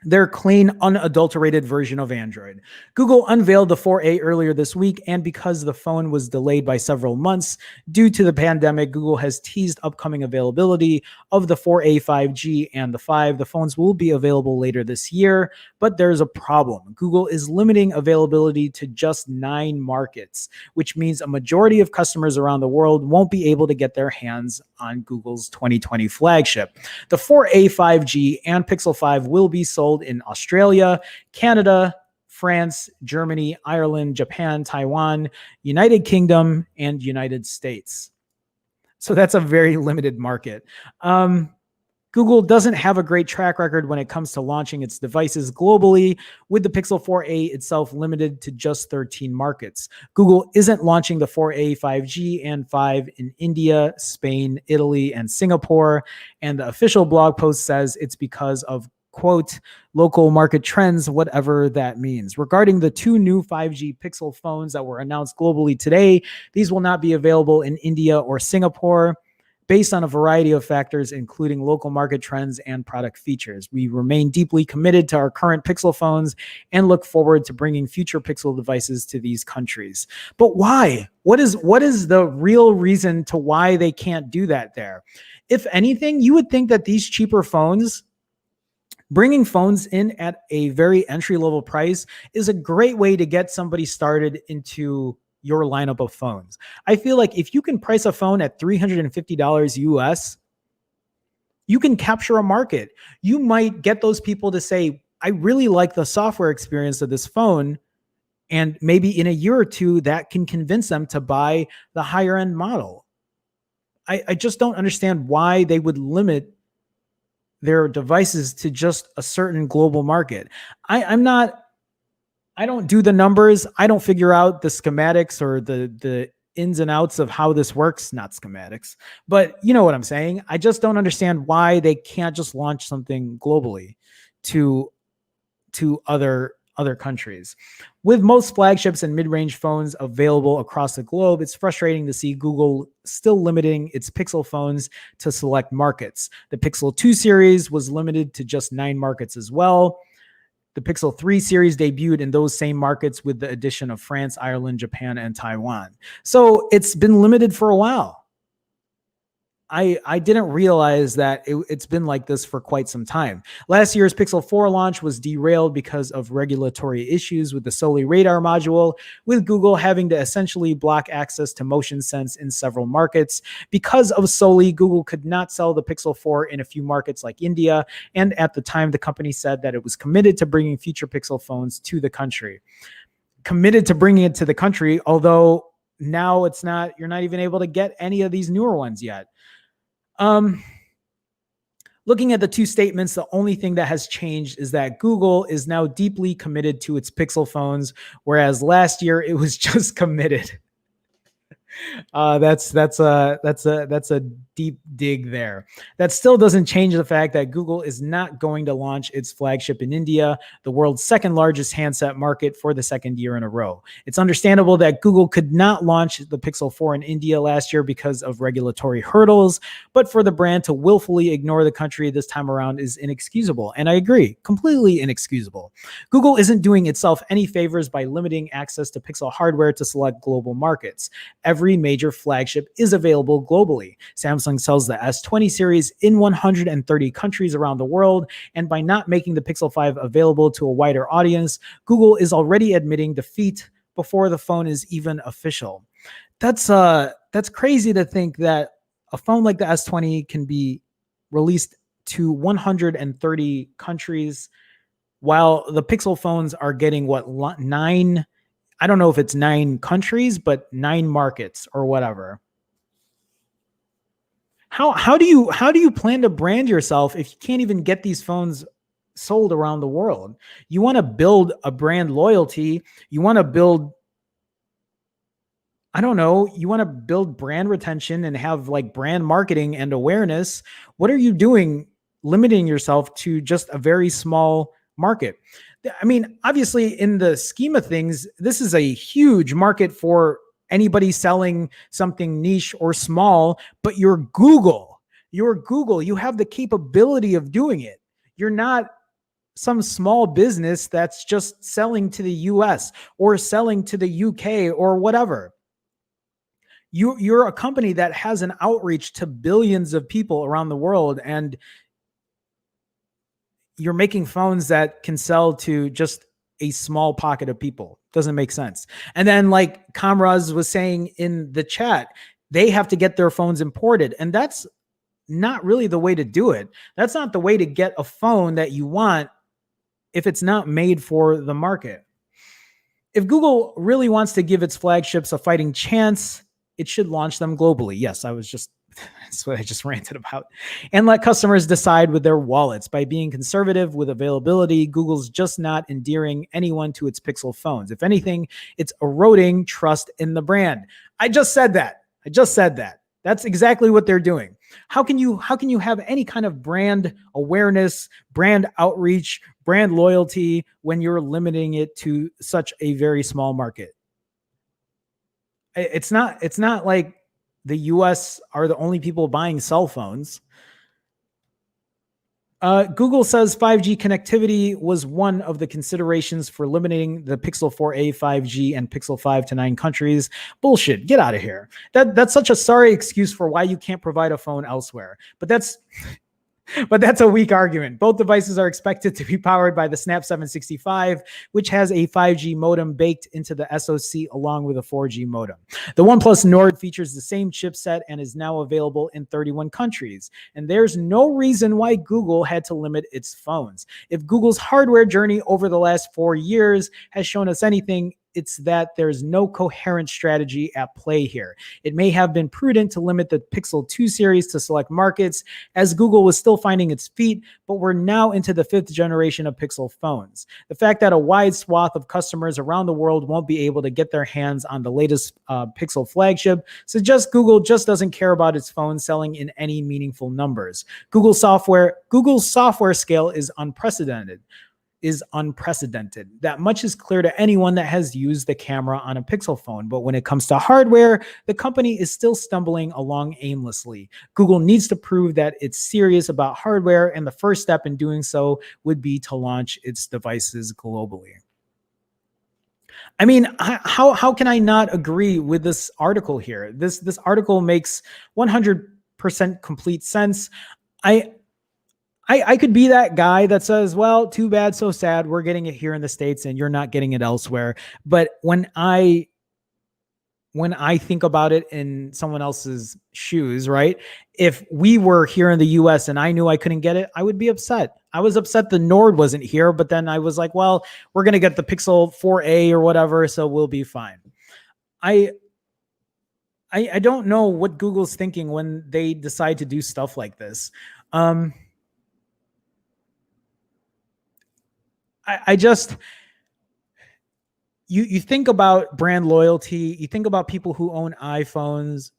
A: their clean, unadulterated version of Android. Google unveiled the 4A earlier this week, and because the phone was delayed by several months due to the pandemic, Google has teased upcoming availability of the 4A 5G and the 5. The phones will be available later this year, but there's a problem. Google is limiting availability to just 9 markets, which means a majority of customers around the world won't be able to get their hands on Google's 2020 flagship. The 4A 5G and Pixel 5 will be sold in Australia, Canada, France, Germany, Ireland, Japan, Taiwan, United Kingdom, and United States. So that's a very limited market. Google doesn't have a great track record when it comes to launching its devices globally, with the Pixel 4a itself limited to just 13 markets. Google isn't launching the 4a 5G and 5 in India, Spain, Italy, and Singapore, and the official blog post says it's because of, quote, local market trends, whatever that means. Regarding the 2 new 5G Pixel phones that were announced globally today, these will not be available in India or Singapore, based on a variety of factors, including local market trends and product features. We remain deeply committed to our current Pixel phones and look forward to bringing future Pixel devices to these countries. But why? What is the real reason to why they can't do that there? If anything, you would think that these cheaper phones, bringing phones in at a very entry-level price, is a great way to get somebody started into your lineup of phones. I feel like if you can price a phone at $350 US, you can capture a market. You might get those people to say, I really like the software experience of this phone. And maybe in a year or two, that can convince them to buy the higher end model. I just don't understand why they would limit their devices to just a certain global market. I don't do the numbers. I don't figure out the schematics or the ins and outs of how this works. Not schematics, but you know what I'm saying. I just don't understand why they can't just launch something globally to other countries. With most flagships and mid-range phones available across the globe, it's frustrating to see Google still limiting its Pixel phones to select markets. The Pixel 2 series was limited to just 9 markets as well. The Pixel 3 series debuted in those same markets with the addition of France, Ireland, Japan, and Taiwan. So it's been limited for a while. I didn't realize that it's been like this for quite some time. Last year's Pixel 4 launch was derailed because of regulatory issues with the Soli radar module, with Google having to essentially block access to motion sense in several markets. Because of Soli, Google could not sell the Pixel 4 in a few markets like India, and at the time, the company said that it was committed to bringing future Pixel phones to the country. Committed to bringing it to the country, although now it's not, you're not even able to get any of these newer ones yet. Looking at the 2 statements, the only thing that has changed is that Google is now deeply committed to its Pixel phones, whereas last year it was just committed. That's a deep dig there. That still doesn't change the fact that Google is not going to launch its flagship in India, the world's second largest handset market, for the second year in a row. It's understandable that Google could not launch the Pixel 4 in India last year because of regulatory hurdles, but for the brand to willfully ignore the country this time around is inexcusable. And I agree, completely inexcusable. Google isn't doing itself any favors by limiting access to Pixel hardware to select global markets. Every major flagship is available globally. Samsung sells the S20 series in 130 countries around the world, and by not making the Pixel 5 available to a wider audience, Google is already admitting defeat before the phone is even official. That's crazy to think that a phone like the S20 can be released to 130 countries while the Pixel phones are getting 9, I don't know if it's 9 countries, but 9 markets or whatever. How do you plan to brand yourself if you can't even get these phones sold around the world. You want to build a brand loyalty. You want to build, I don't know, you want to build brand retention and have like brand marketing and awareness. What are you doing limiting yourself to just a very small market? I mean, obviously, in the scheme of things, this is a huge market for anybody selling something niche or small, but you're Google. You're Google. You have the capability of doing it. You're not some small business that's just selling to the US or selling to the UK or whatever. You're a company that has an outreach to billions of people around the world, and you're making phones that can sell to just a small pocket of people. Doesn't make sense. And then, like Kamraz was saying in the chat, they have to get their phones imported, and that's not really the way to do it. That's not the way to get a phone that you want if it's not made for the market. If Google really wants to give its flagships a fighting chance, it should launch them globally. Yes, that's what I just ranted about. And let customers decide with their wallets. By being conservative with availability, Google's just not endearing anyone to its Pixel phones. If anything, it's eroding trust in the brand. I just said that. That's exactly what they're doing. How can you have any kind of brand awareness, brand outreach, brand loyalty when you're limiting it to such a very small market? It's not like the US are the only people buying cell phones. Google says 5G connectivity was one of the considerations for limiting the Pixel 4a 5G and Pixel 5 to 9 countries. Bullshit. Get out of here. That's such a sorry excuse for why you can't provide a phone elsewhere. But that's a weak argument. Both devices are expected to be powered by the Snap 765, which has a 5G modem baked into the SoC along with a 4G modem. The OnePlus Nord features the same chipset and is now available in 31 countries. And there's no reason why Google had to limit its phones. If Google's hardware journey over the last 4 years has shown us anything, it's that there's no coherent strategy at play here. It may have been prudent to limit the Pixel 2 series to select markets as Google was still finding its feet, but we're now into the 5th generation of Pixel phones. The fact that a wide swath of customers around the world won't be able to get their hands on the latest Pixel flagship suggests Google just doesn't care about its phones selling in any meaningful numbers. Google's software scale is unprecedented. That much is clear to anyone that has used the camera on a Pixel phone. But when it comes to hardware, the company is still stumbling along aimlessly. Google needs to prove that it's serious about hardware, and the first step in doing so would be to launch its devices globally. I mean, how can I not agree with this article here? This article makes 100% complete sense. I could be that guy that says, well, too bad, so sad. We're getting it here in the States and you're not getting it elsewhere. But when I think about it in someone else's shoes, right? If we were here in the US and I knew I couldn't get it, I would be upset. I was upset the Nord wasn't here, but then I was like, well, we're going to get the Pixel 4a or whatever, so we'll be fine. I don't know what Google's thinking when they decide to do stuff like this. I just, you think about brand loyalty, you think about people who own iPhones,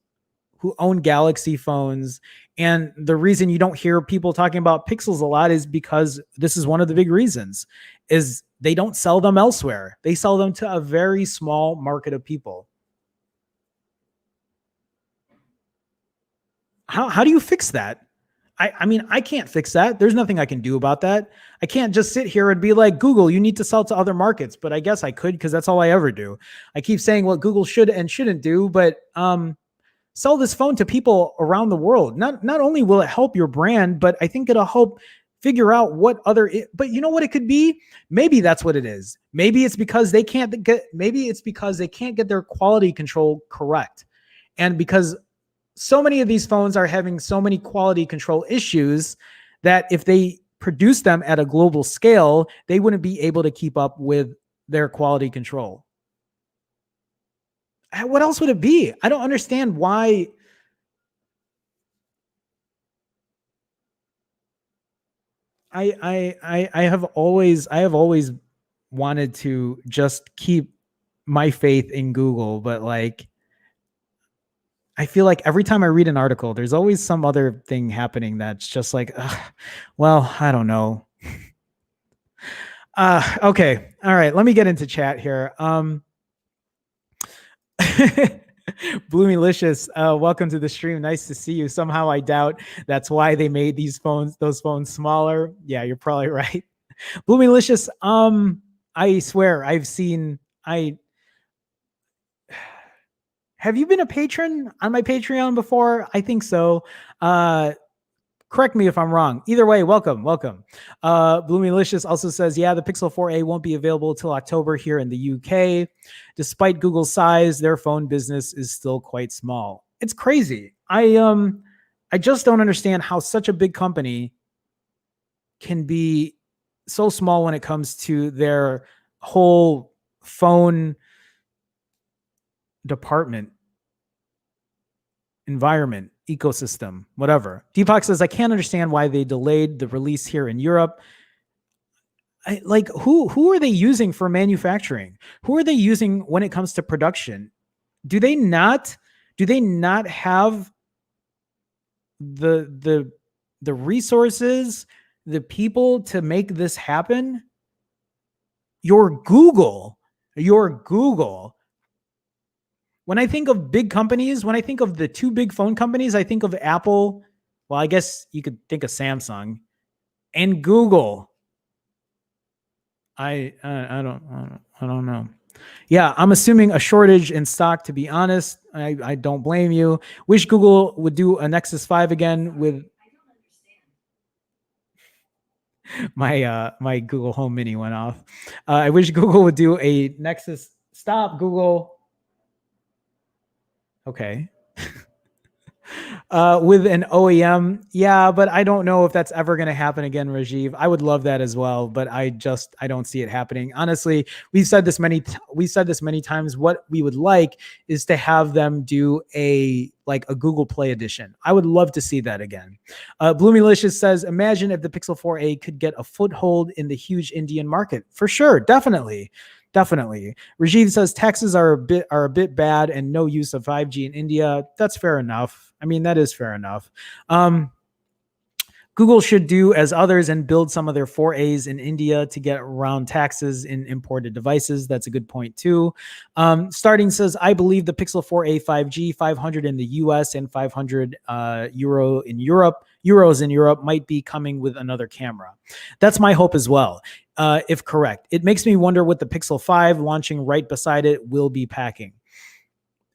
A: who own Galaxy phones, and the reason you don't hear people talking about Pixels a lot is because this is one of the big reasons, is they don't sell them elsewhere. They sell them to a very small market of people. How do you fix that? I mean, I can't fix that. There's nothing I can do about that. I can't just sit here and be like, Google, you need to sell to other markets. But I guess I could, because that's all I ever do. I keep saying what Google should and shouldn't do, but sell this phone to people around the world. Not only will it help your brand, but I think it'll help figure out what other, but you know what it could be? Maybe that's what it is. Maybe it's because they can't get their quality control correct. And because so many of these phones are having so many quality control issues that if they produce them at a global scale, they wouldn't be able to keep up with their quality control. What else would it be? I don't understand why. I have always wanted to just keep my faith in Google, but like I feel like every time I read an article, there's always some other thing happening that's just like, ugh, well, I don't know. Okay. All right. Let me get into chat here. Bloomylicious, welcome to the stream. Nice to see you. Somehow I doubt that's why they made those phones smaller. Yeah, you're probably right. Bloomylicious, I swear I have you been a patron on my Patreon before? I think so. Correct me if I'm wrong. Either way, welcome. Bloomylicious also says, yeah, the Pixel 4a won't be available till October here in the UK. Despite Google's size, their phone business is still quite small. It's crazy. I just don't understand how such a big company can be so small when it comes to their whole phone department, environment, ecosystem, whatever. Deepak says, I can't understand why they delayed the release here in Europe. Like who are they using for manufacturing? Who are they using when it comes to production? Do they not have the resources, the people to make this happen? You're Google. When I think of big companies, when I think of the two big phone companies, I think of Apple. Well, I guess you could think of Samsung and Google. I don't know. Yeah, I'm assuming a shortage in stock, to be honest. I don't blame you. Wish Google would do a Nexus 5 again with my Google Home Mini went off. I wish Google would do a Nexus. Stop, Google. Okay. With an OEM, yeah, but I don't know if that's ever going to happen again, Rajiv. I would love that as well, but I don't see it happening. Honestly, we've said this many times. What we would like is to have them do a Google Play edition. I would love to see that again. Bloomylicious says, imagine if the Pixel 4a could get a foothold in the huge Indian market. For sure, definitely. Rajiv says taxes are a bit bad and no use of 5G in India. That's fair enough. I mean, that is fair enough. Google should do as others and build some of their 4As in India to get around taxes in imported devices. That's a good point too. Starting says, I believe the Pixel 4a 5G, 500 in the US and 500 euros in Europe might be coming with another camera. That's my hope as well. If correct, it makes me wonder what the Pixel 5 launching right beside it will be packing.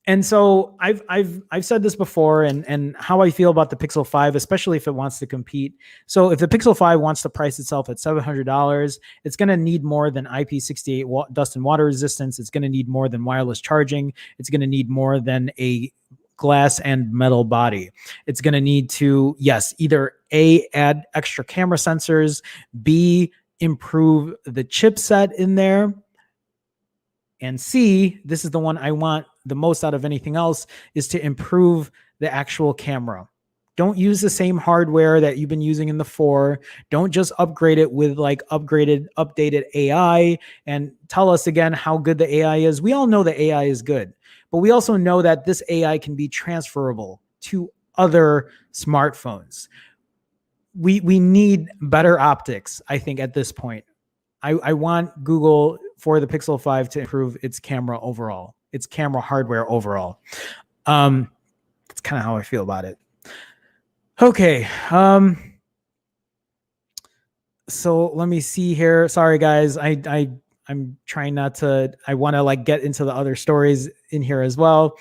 A: And so I've said this before, and how I feel about the Pixel 5, especially if it wants to compete. So if the Pixel 5 wants to price itself at $700, it's going to need more than IP68 dust and water resistance. It's going to need more than wireless charging. It's going to need more than a glass and metal body. It's going to need to, yes, either A, add extra camera sensors, B, improve the chipset in there, and C, this is the one I want the most out of anything else, is to improve the actual camera. Don't use the same hardware that you've been using in the 4. Don't just upgrade it with updated AI and tell us again how good the AI is. We all know the AI is good, but we also know that this AI can be transferable to other smartphones. We need better optics, I think, at this point. I want Google for the Pixel 5 to improve its camera overall, its camera hardware overall. That's kind of how I feel about it. Okay. So let me see here. Sorry, guys. I'm trying not to. I want to get into the other stories in here as well.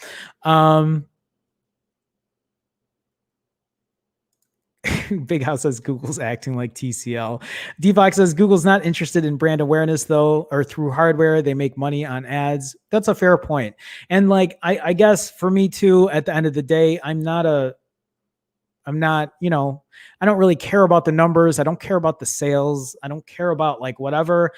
A: Big House says Google's acting like TCL. Deepak says Google's not interested in brand awareness though, or through hardware. They make money on ads. That's a fair point. And I guess for me too, at the end of the day, I'm not, I don't really care about the numbers. I don't care about the sales. I don't care about whatever.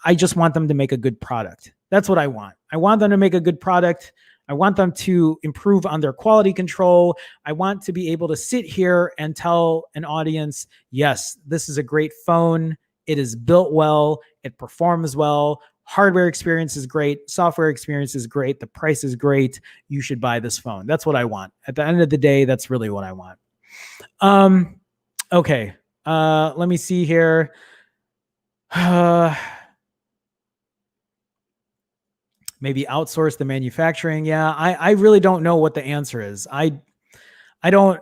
A: I just want them to make a good product. That's what I want. I want them to make a good product. I want them to improve on their quality control. I want to be able to sit here and tell an audience, yes, this is a great phone. It is built well. It performs well. Hardware experience is great. Software experience is great. The price is great. You should buy this phone. That's what I want. At the end of the day, that's really what I want. Okay. Let me see here. Maybe outsource the manufacturing. Yeah, I really don't know what the answer is. I don't,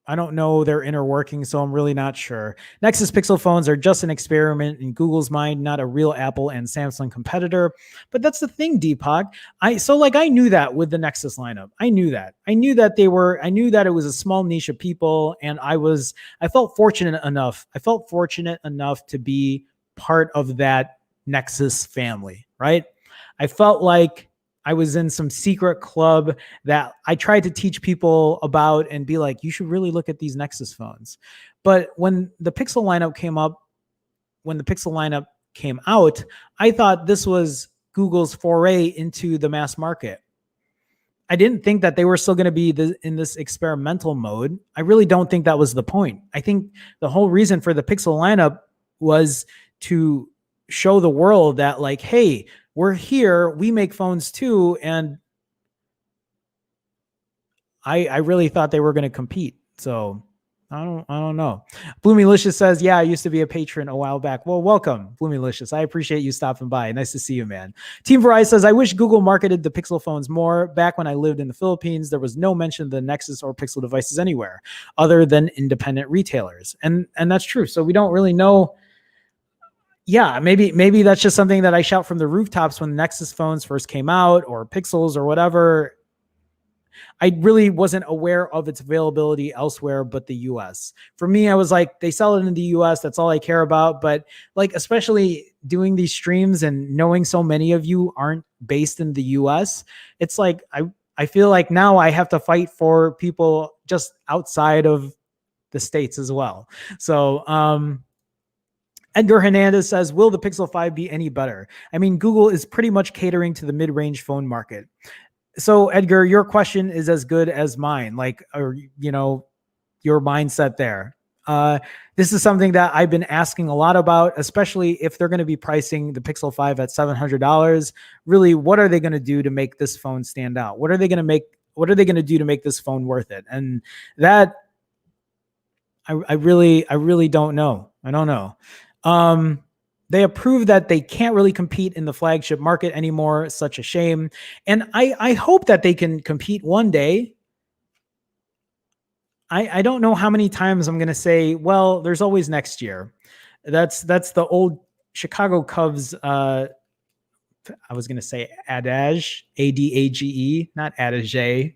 A: I don't know their inner workings, so I'm really not sure. Nexus Pixel phones are just an experiment in Google's mind, not a real Apple and Samsung competitor. But that's the thing, Deepak. I knew that with the Nexus lineup. I knew that. I knew that it was a small niche of people, and I felt fortunate enough. I felt fortunate enough to be part of that Nexus family, right? I felt like I was in some secret club that I tried to teach people about and be like, you should really look at these Nexus phones. But when the Pixel lineup came out, I thought this was Google's foray into the mass market. I didn't think that they were still going to be in this experimental mode. I really don't think that was the point. I think the whole reason for the Pixel lineup was to show the world that, like, hey, we're here, we make phones too. And I really thought they were going to compete. So I don't know. Bloomylicious says, yeah, I used to be a patron a while back. Well, welcome, Bloomylicious. I appreciate you stopping by. Nice to see you, man. Team Verizon says, I wish Google marketed the Pixel phones more. Back when I lived in the Philippines, there was no mention of the Nexus or Pixel devices anywhere other than independent retailers. And that's true. So we don't really know. Yeah, maybe that's just something that I shout from the rooftops when Nexus phones first came out, or Pixels or whatever. I really wasn't aware of its availability elsewhere but the US. For me, I was like, they sell it in the US. That's all I care about. But like, especially doing these streams and knowing so many of you aren't based in the US, it's like, I feel like now I have to fight for people just outside of the States as well. So, Edgar Hernandez says, will the Pixel 5 be any better? I mean, Google is pretty much catering to the mid-range phone market. So, Edgar, your question is as good as mine, your mindset there. This is something that I've been asking a lot about, especially if they're going to be pricing the Pixel 5 at $700. Really, what are they going to do to make this phone stand out? What are they going to do to make this phone worth it? And that I really don't know. I don't know. They approved that they can't really compete in the flagship market anymore. Such a shame. And I hope that they can compete one day. I don't know how many times I'm going to say, well, there's always next year. That's the old Chicago Cubs. I was going to say adage, ADAGE, not adage.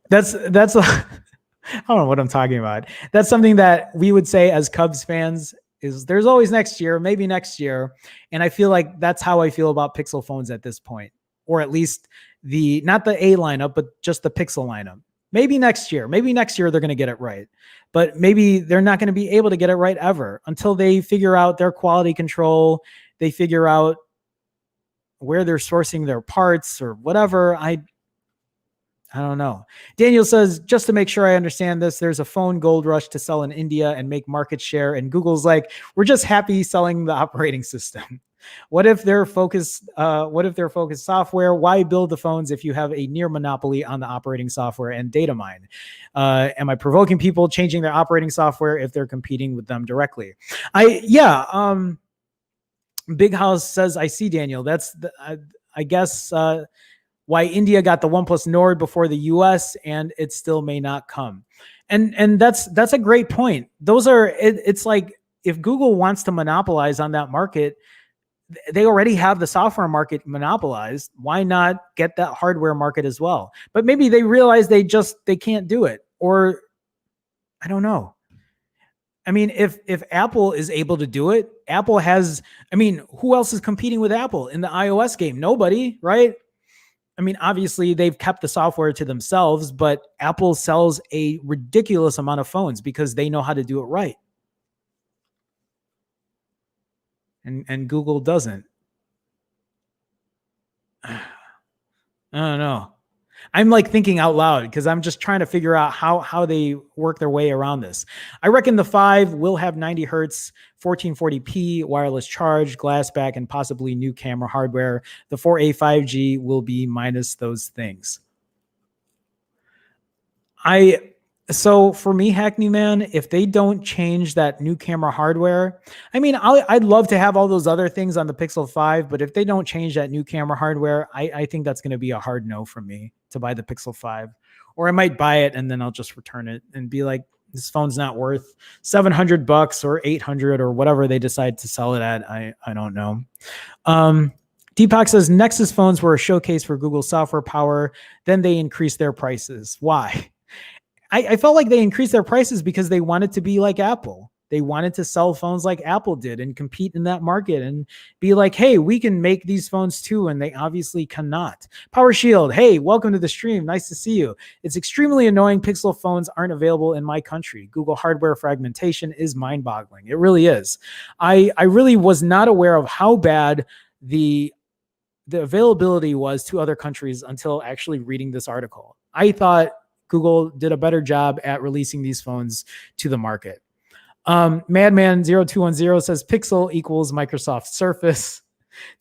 A: That's I don't know what I'm talking about. That's something that we would say as Cubs fans is there's always next year, maybe next year. And I feel like that's how I feel about Pixel phones at this point, or at least not the A lineup, but just the Pixel lineup. Maybe next year they're going to get it right, but maybe they're not going to be able to get it right ever until they figure out their quality control. They figure out where they're sourcing their parts or whatever. I don't know. Daniel says, just to make sure I understand this, there's a phone gold rush to sell in India and make market share. And Google's like, we're just happy selling the operating system. What if they're focused software? Why build the phones if you have a near monopoly on the operating software and data mine? Am I provoking people changing their operating software if they're competing with them directly? Big House says, I see, Daniel. That's I guess why India got the OnePlus Nord before the US, and it still may not come. And that's a great point. It's like, if Google wants to monopolize on that market, they already have the software market monopolized. Why not get that hardware market as well? But maybe they realize they can't do it, or I don't know. I mean, if Apple is able to do it, who else is competing with Apple in the iOS game? Nobody, right? I mean, obviously they've kept the software to themselves, but Apple sells a ridiculous amount of phones because they know how to do it right. And Google doesn't. I don't know. I'm like thinking out loud because I'm just trying to figure out how they work their way around this. I reckon the 5 will have 90 hertz, 1440p wireless charge, glass back, and possibly new camera hardware. The 4A 5G will be minus those things. So for me, Hackney Man, if they don't change that new camera hardware, I mean, I'd love to have all those other things on the Pixel 5, but if they don't change that new camera hardware, I think that's going to be a hard no for me to buy the Pixel 5. Or I might buy it and then I'll just return it and be like, this phone's not worth $700 or 800 or whatever they decide to sell it at. I don't know. Deepak says Nexus phones were a showcase for Google software power. Then they increased their prices. Why? I felt like they increased their prices because they wanted to be like Apple. They wanted to sell phones like Apple did and compete in that market and be like, hey, we can make these phones too. And they obviously cannot. Power Shield, hey, welcome to the stream. Nice to see you. It's extremely annoying Pixel phones aren't available in my country. Google hardware fragmentation is mind-boggling. It really is. I really was not aware of how bad the availability was to other countries until actually reading this article. I thought Google did a better job at releasing these phones to the market. Madman0210 says Pixel equals Microsoft Surface.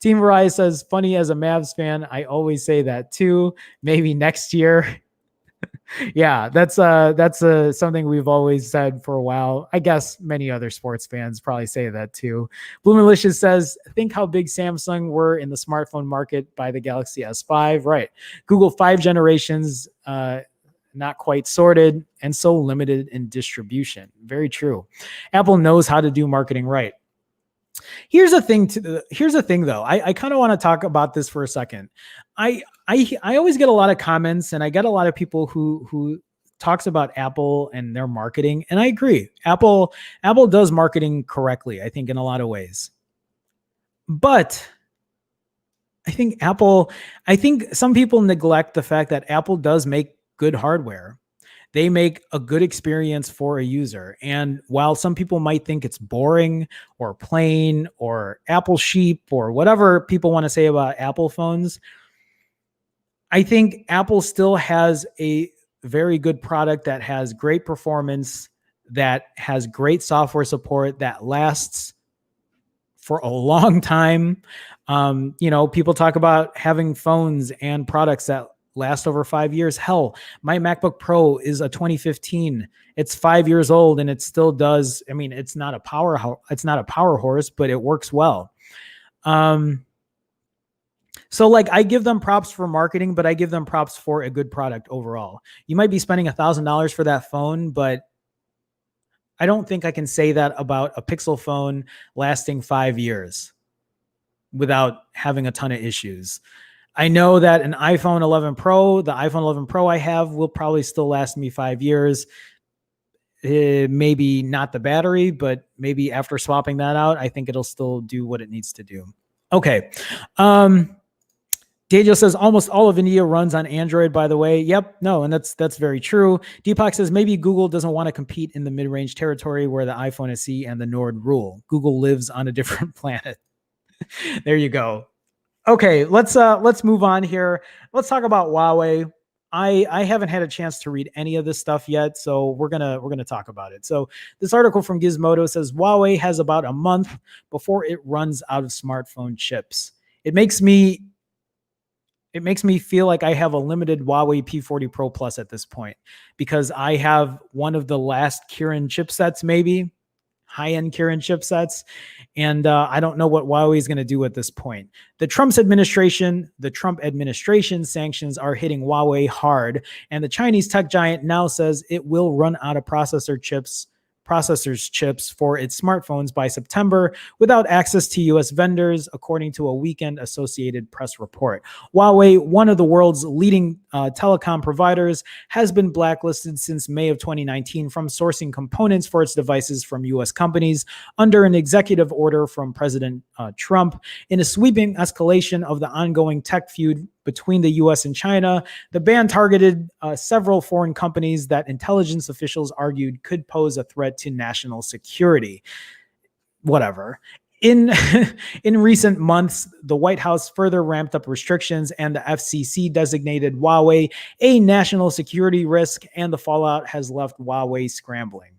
A: Team Rise says, funny as a Mavs fan, I always say that too. Maybe next year. Yeah, that's something we've always said for a while. I guess many other sports fans probably say that too. Blue Malicious says, think how big Samsung were in the smartphone market by the Galaxy S5. Right. Google 5 generations, not quite sorted and so limited in distribution. Very true. Apple knows how to do marketing right. Here's a thing though. I kind of want to talk about this for a second. I always get a lot of comments and I get a lot of people who talks about Apple and their marketing. And I agree. Apple does marketing correctly, I think, in a lot of ways. But I think some people neglect the fact that Apple does make good hardware. They make a good experience for a user. And while some people might think it's boring or plain or Apple sheep or whatever people want to say about Apple phones, I think Apple still has a very good product that has great performance, that has great software support, that lasts for a long time. People talk about having phones and products that last over 5 years. Hell, my MacBook Pro is a 2015. It's 5 years old and it still does. I mean, it's not a power horse, but it works well. So like I give them props for marketing, but I give them props for a good product overall. You might be spending $1,000 for that phone, but I don't think I can say that about a Pixel phone lasting 5 years without having a ton of issues. I know that the iPhone 11 Pro I have will probably still last me 5 years. Maybe not the battery, but maybe after swapping that out, I think it'll still do what it needs to do. Okay. Dejo says almost all of India runs on Android, by the way. Yep. No, and that's very true. Deepak says maybe Google doesn't want to compete in the mid-range territory where the iPhone SE and the Nord rule. Google lives on a different planet. There you go. Okay, let's move on here. Let's talk about Huawei. I haven't had a chance to read any of this stuff yet, so we're gonna talk about it. So this article from Gizmodo says Huawei has about a month before it runs out of smartphone chips. It makes me feel like I have a limited Huawei P40 Pro Plus at this point because I have one of the last Kirin chipsets, maybe high-end Kirin chipsets. And I don't know what Huawei is going to do at this point. The Trump administration sanctions are hitting Huawei hard. And the Chinese tech giant now says it will run out of processors chips for its smartphones by September without access to US vendors, according to a Weekend Associated Press report. Huawei, one of the world's leading telecom providers, has been blacklisted since May of 2019 from sourcing components for its devices from US companies under an executive order from President Trump. In a sweeping escalation of the ongoing tech feud between the US and China, the ban targeted several foreign companies that intelligence officials argued could pose a threat to national security. Whatever. In in recent months, the White House further ramped up restrictions, and the FCC designated Huawei a national security risk, and the fallout has left Huawei scrambling.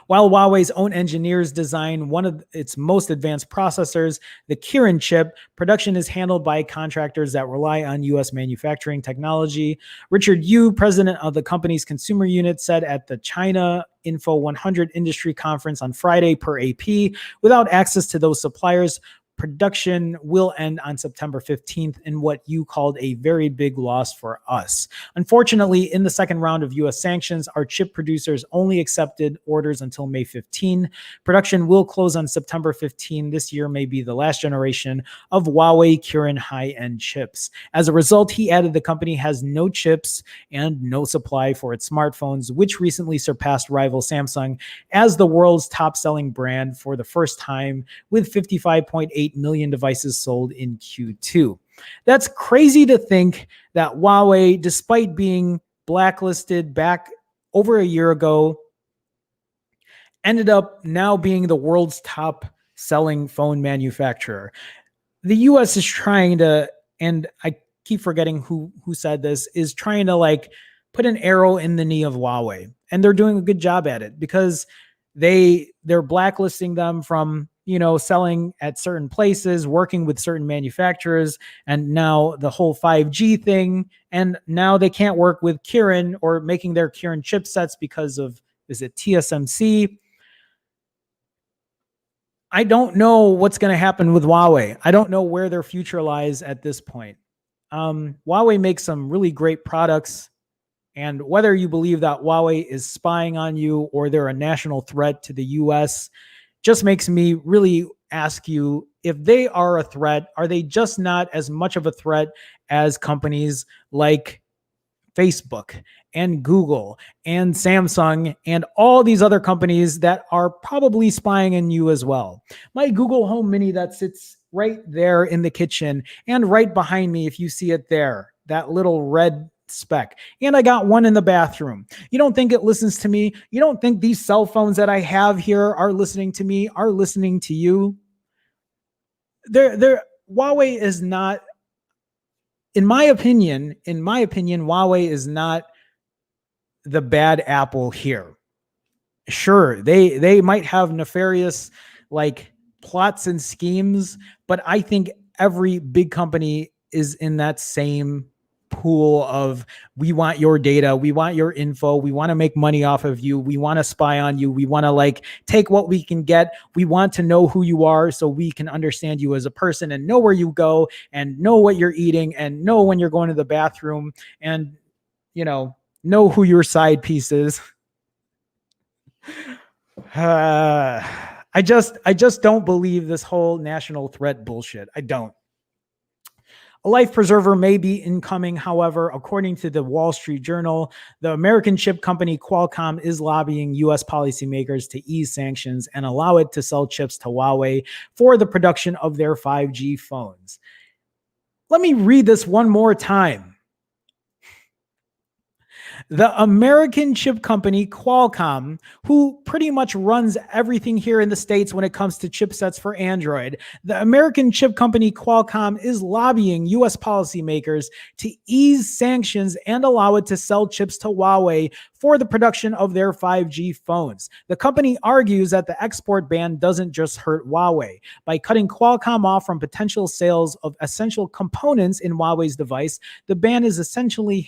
A: While Huawei's own engineers design one of its most advanced processors, the Kirin chip, production is handled by contractors that rely on U.S. manufacturing technology. Richard Yu, president of the company's consumer unit, said at the China Info 100 industry conference on Friday, per AP, without access to those suppliers, production will end on September 15th in what you called a very big loss for us. Unfortunately, in the second round of U.S. sanctions, our chip producers only accepted orders until May 15. Production will close on September 15. This year may be the last generation of Huawei Kirin high-end chips. As a result, he added the company has no chips and no supply for its smartphones, which recently surpassed rival Samsung as the world's top-selling brand for the first time, with 55.8 million devices sold in Q2. That's crazy to think that Huawei, despite being blacklisted back over a year ago, ended up now being the world's top selling phone manufacturer. The US is trying to, and I keep forgetting who said this, is trying to like put an arrow in the knee of Huawei. And they're doing a good job at it because they're blacklisting them from, selling at certain places, working with certain manufacturers, and now the whole 5G thing. And now they can't work with Kirin or making their Kirin chipsets because of, is it TSMC? I don't know what's going to happen with Huawei. I don't know where their future lies at this point. Huawei makes some really great products. And whether you believe that Huawei is spying on you or they're a national threat to the US, just makes me really ask you, if they are a threat, are they just not as much of a threat as companies like Facebook and Google and Samsung and all these other companies that are probably spying on you as well? My Google Home Mini that sits right there in the kitchen and right behind me, if you see it there, that little red speck. And I got one in the bathroom. You don't think it listens to me? You don't think these cell phones that I have here are listening to me, are listening to you? Huawei is not, in my opinion, Huawei is not the bad apple here. Sure, they might have nefarious like plots and schemes, but I think every big company is in that same pool of, we want your data, we want your info, we want to make money off of you, we want to spy on you, we want to like take what we can get, we want to know who you are so we can understand you as a person and know where you go and know what you're eating and know when you're going to the bathroom and know who your side piece is. I just don't believe this whole national threat bullshit. I don't. A life preserver may be incoming. However, according to the Wall Street Journal, the American chip company Qualcomm is lobbying U.S. policymakers to ease sanctions and allow it to sell chips to Huawei for the production of their 5G phones. Let me read this one more time. The American chip company Qualcomm, who pretty much runs everything here in the States when it comes to chipsets for Android, the American chip company Qualcomm is lobbying U.S. policymakers to ease sanctions and allow it to sell chips to Huawei for the production of their 5G phones. The company argues that the export ban doesn't just hurt Huawei. By cutting Qualcomm off from potential sales of essential components in Huawei's device, the ban is essentially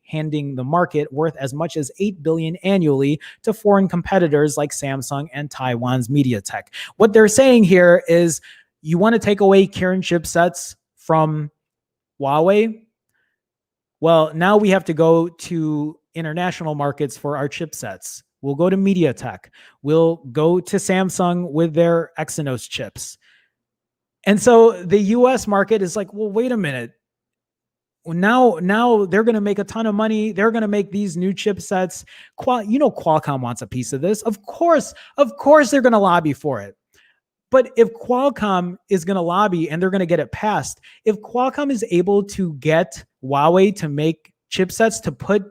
A: handing the market worth as much as $8 billion annually to foreign competitors like Samsung and Taiwan's MediaTek. What they're saying here is, you want to take away Kirin chipsets from Huawei? Well, now we have to go to international markets for our chipsets. We'll go to MediaTek. We'll go to Samsung with their Exynos chips. And so the US market is like, well, wait a minute. Now they're going to make a ton of money. They're going to make these new chipsets. Qualcomm wants a piece of this. Of course, they're going to lobby for it. But if Qualcomm is going to lobby and they're going to get it passed, if Qualcomm is able to get Huawei to make chipsets to put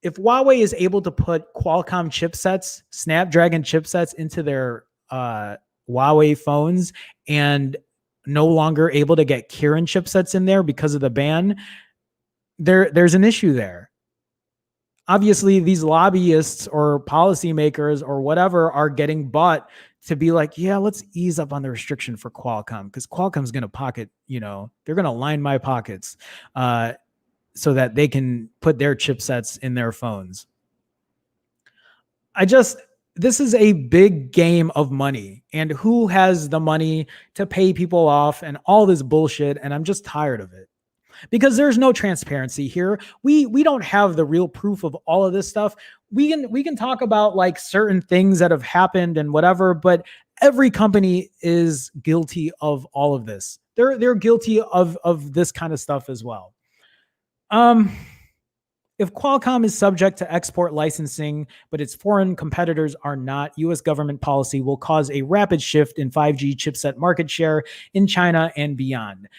A: if Huawei is able to put Qualcomm chipsets, Snapdragon chipsets into their Huawei phones and no longer able to get Kirin chipsets in there because of the ban, there's an issue there. Obviously, these lobbyists or policymakers or whatever are getting bought to be like, yeah, let's ease up on the restriction for Qualcomm because Qualcomm's going to pocket, they're going to line my pockets so that they can put their chipsets in their phones. This is a big game of money, and who has the money to pay people off and all this bullshit. And I'm just tired of it because there's no transparency here. We don't have the real proof of all of this stuff. We can talk about like certain things that have happened and whatever, but every company is guilty of all of this. They're guilty of this kind of stuff as well. If Qualcomm is subject to export licensing, but its foreign competitors are not, U.S. government policy will cause a rapid shift in 5G chipset market share in China and beyond.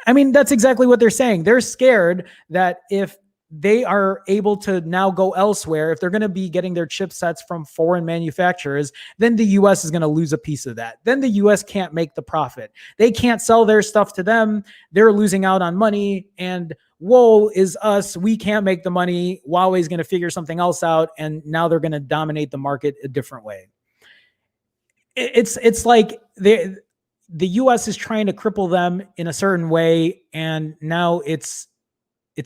A: I mean, that's exactly what they're saying. They're scared that if they are able to now go elsewhere, if they're going to be getting their chipsets from foreign manufacturers, then the U.S. is going to lose a piece of that. Then the U.S. can't make the profit. They can't sell their stuff to them. They're losing out on money, and woe is us. We can't make the money. Huawei's going to figure something else out, and now they're going to dominate the market a different way. It's like the U.S. is trying to cripple them in a certain way, and now it's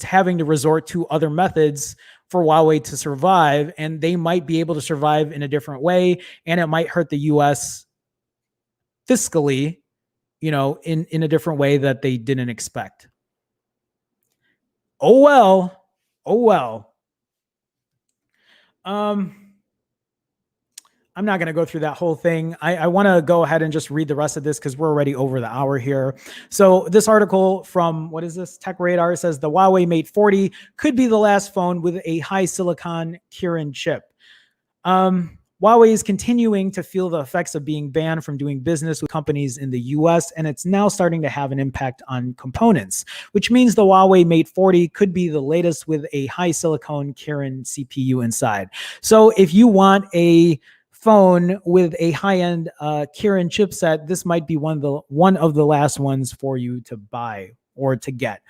A: having to resort to other methods for Huawei to survive, and they might be able to survive in a different way, and it might hurt the U.S. fiscally, in a different way that they didn't expect. Oh well. I'm not going to go through that whole thing. I want to go ahead and just read the rest of this because we're already over the hour here. So this article from, what is this? Tech Radar says the Huawei Mate 40 could be the last phone with a high silicon Kirin chip. Huawei is continuing to feel the effects of being banned from doing business with companies in the US, and it's now starting to have an impact on components, which means the Huawei Mate 40 could be the latest with a high silicon Kirin CPU inside. So if you want a phone with a high-end Kirin chipset, this might be one of the last ones for you to buy or to get.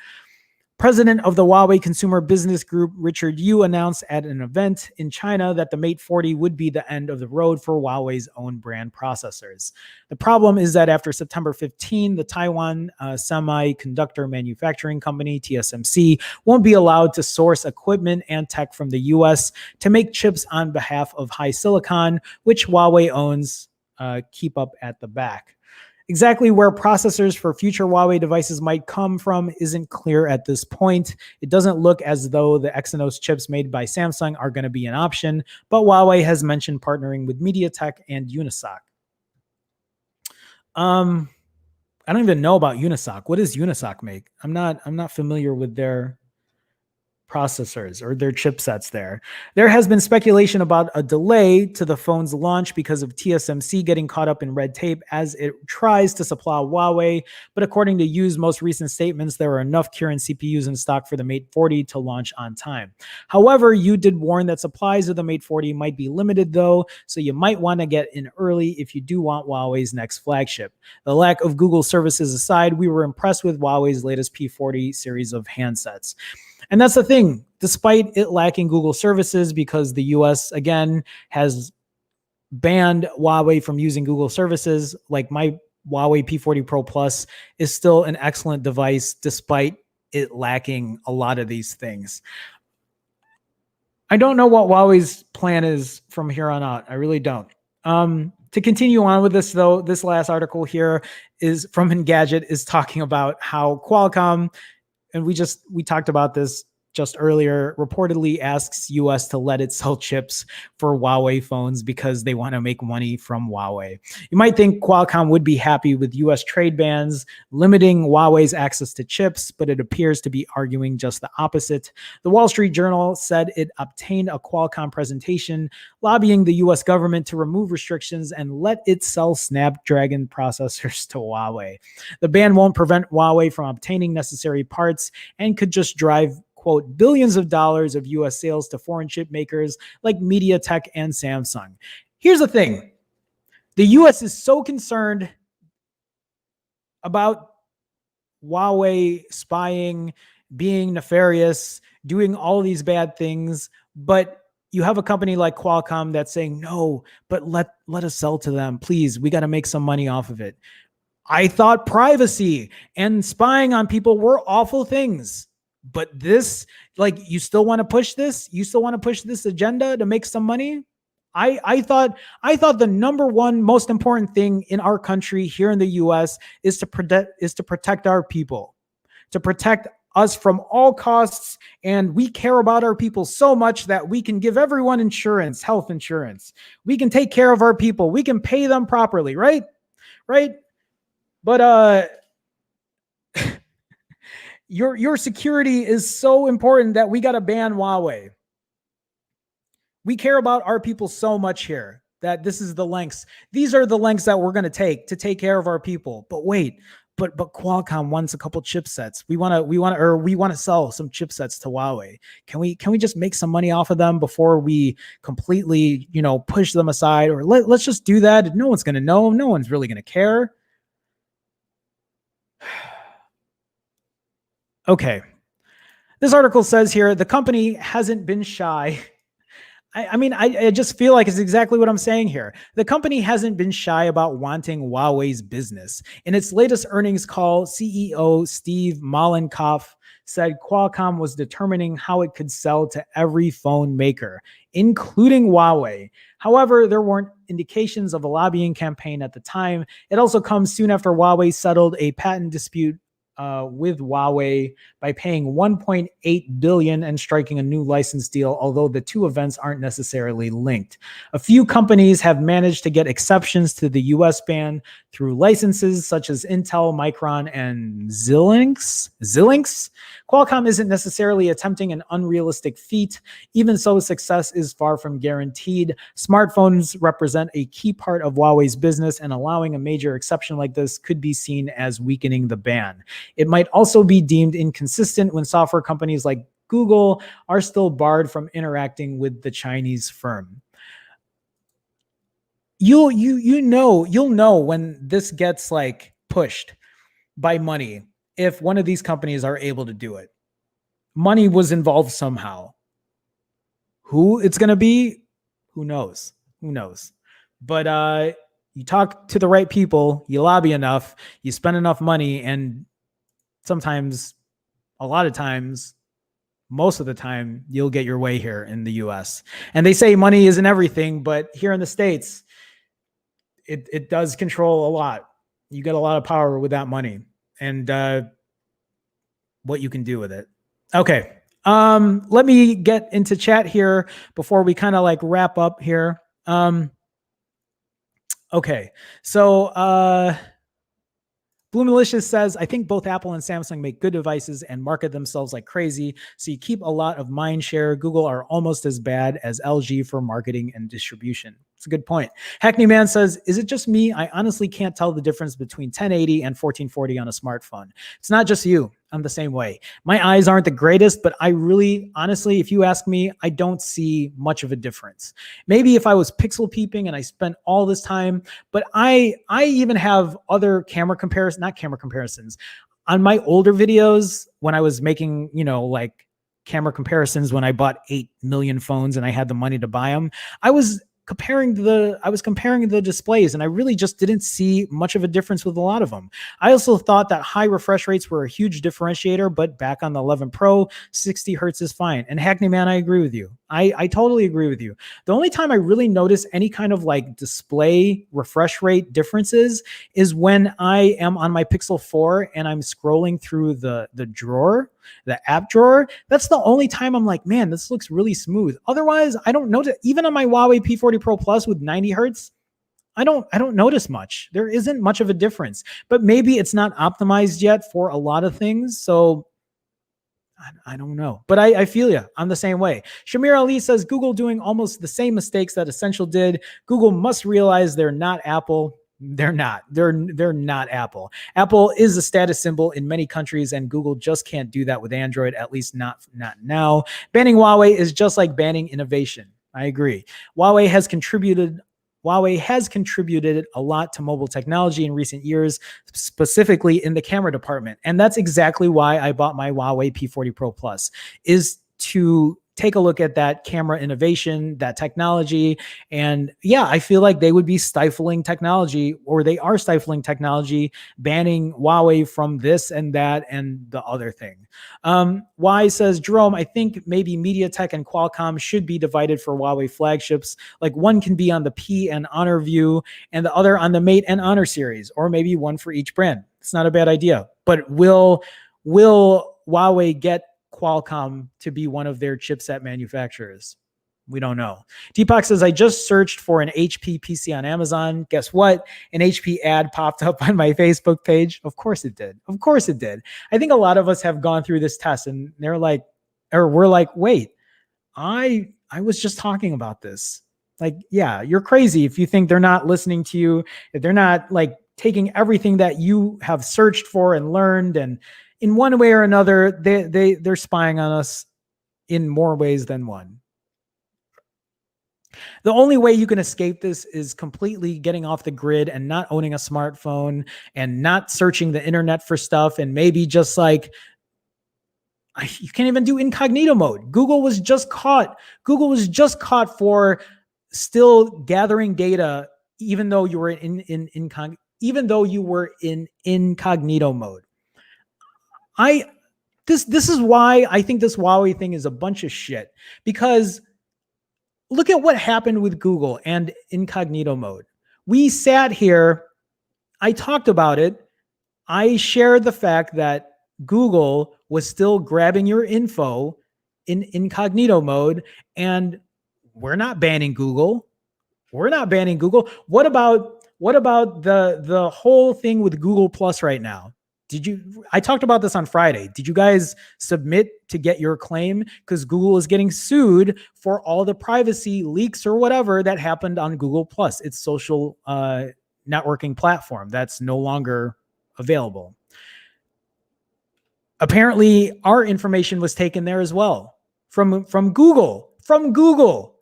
A: President of the Huawei Consumer Business Group, Richard Yu, announced at an event in China that the Mate 40 would be the end of the road for Huawei's own brand processors. The problem is that after September 15, the Taiwan Semiconductor Manufacturing Company, TSMC, won't be allowed to source equipment and tech from the US to make chips on behalf of HiSilicon, which Huawei owns, keep up at the back. Exactly where processors for future Huawei devices might come from isn't clear at this point. It doesn't look as though the Exynos chips made by Samsung are going to be an option, but Huawei has mentioned partnering with MediaTek and Unisoc. I don't even know about Unisoc. What does Unisoc make? I'm not familiar with their processors or their chipsets there. There has been speculation about a delay to the phone's launch because of TSMC getting caught up in red tape as it tries to supply Huawei. But according to Yu's most recent statements, there are enough Kirin CPUs in stock for the Mate 40 to launch on time. However, Yu did warn that supplies of the Mate 40 might be limited though, so you might want to get in early if you do want Huawei's next flagship. The lack of Google services aside, we were impressed with Huawei's latest P40 series of handsets. And that's the thing, despite it lacking Google services, because the US, again, has banned Huawei from using Google services, like my Huawei P40 Pro Plus is still an excellent device, despite it lacking a lot of these things. I don't know what Huawei's plan is from here on out. I really don't. To continue on with this, though, this last article here is from Engadget, is talking about how Qualcomm, and we talked about this just earlier, reportedly asks US to let it sell chips for Huawei phones because they want to make money from Huawei. You might think Qualcomm would be happy with US trade bans limiting Huawei's access to chips, but it appears to be arguing just the opposite. The Wall Street Journal said it obtained a Qualcomm presentation lobbying the US government to remove restrictions and let it sell Snapdragon processors to Huawei. The ban won't prevent Huawei from obtaining necessary parts and could just drive quote, billions of dollars of US sales to foreign chip makers like MediaTek and Samsung. Here's the thing. The US is so concerned about Huawei spying, being nefarious, doing all these bad things, but you have a company like Qualcomm that's saying, no, but let us sell to them. Please, we got to make some money off of it. I thought privacy and spying on people were awful things. But this, like, you still want to push this? You still want to push this agenda to make some money? I thought the number one most important thing in our country here in the US is to protect our people, to protect us from all costs. And we care about our people so much that we can give everyone insurance, health insurance. We can take care of our people. We can pay them properly, right? Right? But your security is so important that we got to ban Huawei. We care about our people so much here that this is the lengths. These are the lengths that we're going to take care of our people. But wait, but Qualcomm wants a couple chipsets. We want to sell some chipsets to Huawei. Can we just make some money off of them before we completely, push them aside? Or let's just do that. No one's going to know. No one's really going to care. Okay. This article says here, the company hasn't been shy. I just feel like it's exactly what I'm saying here. The company hasn't been shy about wanting Huawei's business. In its latest earnings call, CEO Steve Mollenkopf said Qualcomm was determining how it could sell to every phone maker, including Huawei. However, there weren't indications of a lobbying campaign at the time. It also comes soon after Huawei settled a patent dispute with Huawei by paying $1.8 billion and striking a new license deal, although the two events aren't necessarily linked. A few companies have managed to get exceptions to the US ban through licenses such as Intel, Micron, and Xilinx. Qualcomm isn't necessarily attempting an unrealistic feat. Even so, success is far from guaranteed. Smartphones represent a key part of Huawei's business, and allowing a major exception like this could be seen as weakening the ban. It might also be deemed inconsistent when software companies like Google are still barred from interacting with the Chinese firm. You'll know when this gets like pushed by money if one of these companies are able to do it. Money was involved somehow. Who it's going to be, who knows? But you talk to the right people, you lobby enough, you spend enough money, and sometimes, a lot of times, most of the time, you'll get your way here in the US. And they say money isn't everything, but here in the States, it does control a lot. You get a lot of power with that money and what you can do with it. Okay. Let me get into chat here before we kind of like wrap up here. Okay. So, Blue Malicious says, I think both Apple and Samsung make good devices and market themselves like crazy, so you keep a lot of mind share. Google are almost as bad as LG for marketing and distribution. It's a good point. Hackney Man says, is it just me? I honestly can't tell the difference between 1080 and 1440 on a smartphone. It's not just you. I'm the same way. My eyes aren't the greatest, but I really, honestly, if you ask me, I don't see much of a difference. Maybe if I was pixel peeping and I spent all this time, but I even have other not camera comparisons. On my older videos, when I was making, like camera comparisons, when I bought 8 million phones and I had the money to buy them, I was comparing the displays, and I really just didn't see much of a difference with a lot of them. I also thought that high refresh rates were a huge differentiator, but back on the 11 Pro, 60 hertz is fine. And Hackney Man, I agree with you. I totally agree with you. The only time I really notice any kind of like display refresh rate differences is when I am on my Pixel 4 and I'm scrolling through the app drawer. That's the only time I'm like, man, this looks really smooth. Otherwise, I don't notice. Even on my Huawei P40 Pro Plus with 90 hertz, I don't notice much. There isn't much of a difference, but maybe it's not optimized yet for a lot of things. So I don't know, but I feel you. I'm the same way. Shamir Ali says, Google doing almost the same mistakes that Essential did. Google must realize they're not Apple. They're not. They're not Apple. Apple is a status symbol in many countries, and Google just can't do that with Android, at least not now. Banning Huawei is just like banning innovation. I agree. Huawei has contributed a lot to mobile technology in recent years, specifically in the camera department. And that's exactly why I bought my Huawei P40 Pro Plus, is to take a look at that camera innovation, that technology. And yeah, I feel like they would be stifling technology, or they are stifling technology, banning Huawei from this and that and the other thing. Y says, Jerome, I think maybe MediaTek and Qualcomm should be divided for Huawei flagships. Like one can be on the P and Honor View and the other on the Mate and Honor series, or maybe one for each brand. It's not a bad idea. But will Huawei get Qualcomm to be one of their chipset manufacturers? We don't know. Deepak says, I just searched for an HP PC on Amazon. Guess what? An HP ad popped up on my Facebook page. Of course it did. Of course it did. I think a lot of us have gone through this test and we're like, wait, I was just talking about this. Like, yeah, you're crazy if you think they're not listening to you, if they're not like taking everything that you have searched for and learned, and in one way or another, they're spying on us in more ways than one. The only way you can escape this is completely getting off the grid and not owning a smartphone and not searching the internet for stuff, and maybe just like, you can't even do incognito mode. Google was just caught for still gathering data even though you were in incognito mode. This is why I think this Huawei thing is a bunch of shit, because look at what happened with Google and incognito mode. We sat here, I talked about it. I shared the fact that Google was still grabbing your info in incognito mode, and we're not banning Google. We're not banning Google. What about the whole thing with Google Plus right now? I talked about this on Friday. Did you guys submit to get your claim? Because Google is getting sued for all the privacy leaks or whatever that happened on Google Plus, its social networking platform that's no longer available. Apparently, our information was taken there as well from Google. From Google.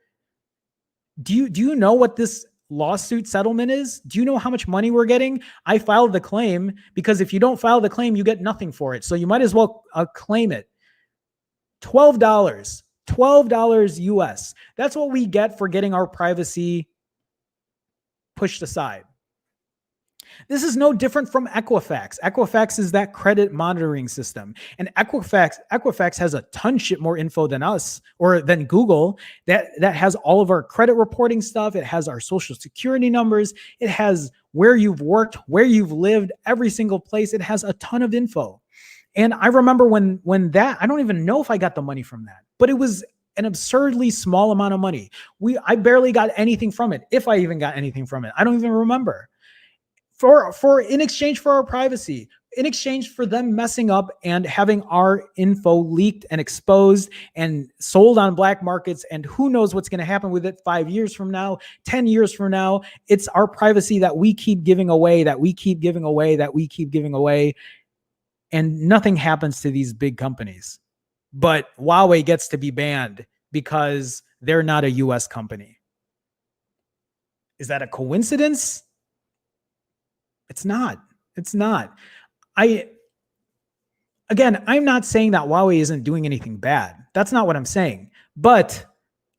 A: Do you know what this lawsuit settlement is? Do you know how much money we're getting? I filed the claim, because if you don't file the claim, you get nothing for it. So you might as well claim it. $12 US. That's what we get for getting our privacy pushed aside. This is no different from Equifax. Equifax is that credit monitoring system. And Equifax has a ton shit more info than us, or than Google, that has all of our credit reporting stuff. It has our social security numbers. It has where you've worked, where you've lived, every single place. It has a ton of info. And I remember when that, I don't even know if I got the money from that, but it was an absurdly small amount of money. I barely got anything from it, if I even got anything from it. I don't even remember. In exchange for our privacy, in exchange for them messing up and having our info leaked and exposed and sold on black markets, and who knows what's going to happen with it 5 years from now, 10 years from now. It's our privacy that we keep giving away, and nothing happens to these big companies. But Huawei gets to be banned because they're not a US company. Is that a coincidence? It's not. I'm not saying that Huawei isn't doing anything bad. That's not what I'm saying. But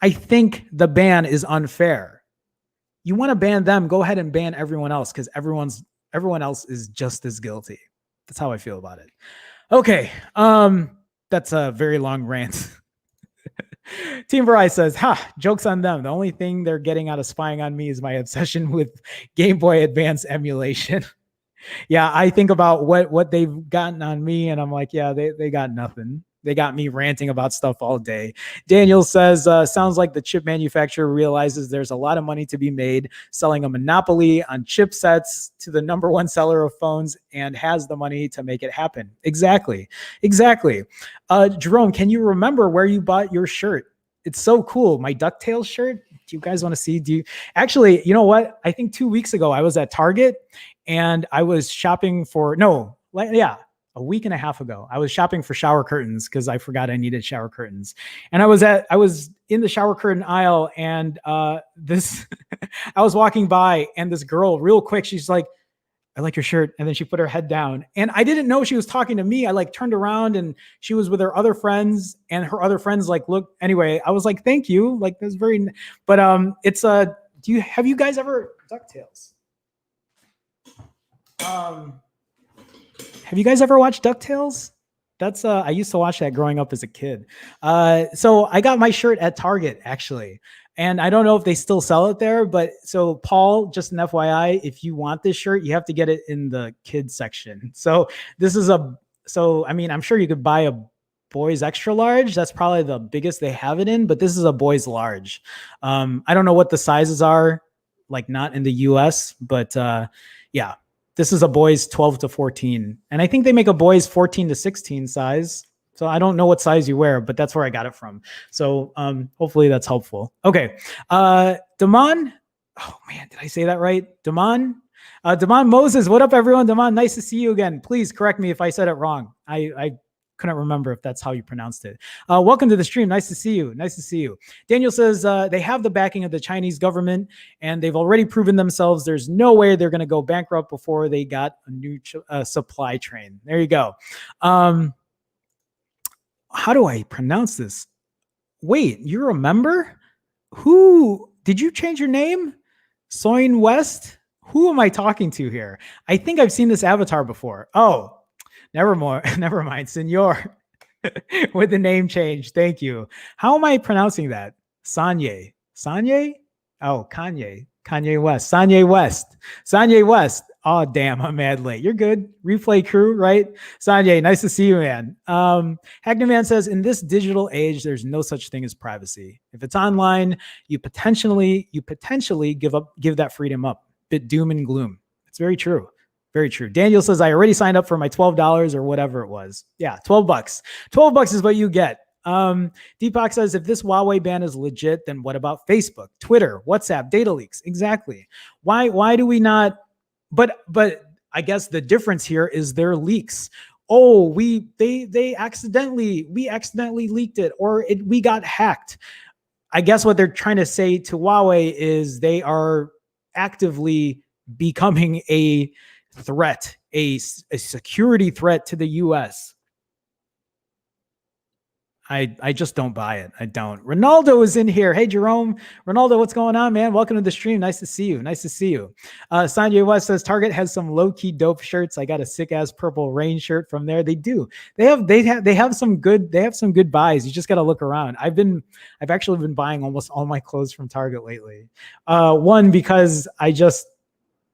A: I think the ban is unfair. You want to ban them, go ahead and ban everyone else, because everyone else is just as guilty. That's how I feel about it. Okay. That's a very long rant. Team Verizon says, joke's on them. The only thing they're getting out of spying on me is my obsession with Game Boy Advance emulation. Yeah, I think about what they've gotten on me, and I'm like, yeah, they got nothing. They got me ranting about stuff all day. Daniel says, sounds like the chip manufacturer realizes there's a lot of money to be made selling a monopoly on chipsets to the number one seller of phones, and has the money to make it happen. Exactly. Jerome, can you remember where you bought your shirt? it's so cool. My DuckTales shirt. Do you guys want to see? Do you actually, you know what? I think 2 weeks ago I was at Target and I was shopping for, no, yeah, a week and a half ago, I was shopping for shower curtains because I forgot I needed shower curtains. And I was in the shower curtain aisle and this, I was walking by and this girl real quick, she's like, I like your shirt. And then she put her head down and I didn't know she was talking to me. I like turned around and she was with her other friends and her other friends like, look, anyway, I was like, thank you. Like that's very, but it's have you guys ever DuckTales? Have you guys ever watched DuckTales? That's I used to watch that growing up as a kid. So I got my shirt at Target actually. And I don't know if they still sell it there, but so Paul, just an FYI, if you want this shirt, you have to get it in the kids section. So this is I mean, I'm sure you could buy a boys extra large. That's probably the biggest they have it in, but this is a boys large. I don't know what the sizes are, like not in the US, but yeah, this is a boys 12 to 14. And I think they make a boys 14 to 16 size. So I don't know what size you wear, but that's where I got it from. So hopefully that's helpful. Okay. Damon. Oh man, did I say that right? Damon. Damon Moses. What up, everyone? Damon, nice to see you again. Please correct me if I said it wrong. I couldn't remember if that's how you pronounced it. Welcome to the stream. Nice to see you. Nice to see you. Daniel says they have the backing of the Chinese government and they've already proven themselves. There's no way they're going to go bankrupt before they got a new supply train. There you go. How do I pronounce this? Wait, you're a member? Who did you change your name? Soin West? Who am I talking to here? I think I've seen this avatar before. Oh, never mind, Senor. With the name change. Thank you. How am I pronouncing that? Sanye. Sanye? Oh, Kanye. Kanye West. Sanye West. Sanye West. Oh, damn, I'm mad late. You're good. Replay crew, right? Sanye, nice to see you, man. Hackman says, in this digital age, there's no such thing as privacy. If it's online, you potentially give that freedom up. Bit doom and gloom. It's very true. Very true. Daniel says, I already signed up for my $12 or whatever it was. Yeah, $12. $12 is what you get. Deepak says, if this Huawei ban is legit, then what about Facebook, Twitter, WhatsApp, data leaks? Exactly. Why do we not? But I guess the difference here is their leaks. Oh, we accidentally leaked it, or we got hacked. I guess what they're trying to say to Huawei is they are actively becoming a threat, a security threat to the US. I just don't buy it. I don't. Ronaldo is in here. Hey, Jerome. Ronaldo, what's going on, man? Welcome to the stream. Nice to see you. Nice to see you. Sanjay West says Target has some low-key dope shirts. I got a sick-ass purple rain shirt from there. They do. They have some good buys. You just got to look around. I've actually been buying almost all my clothes from Target lately. One, because I just,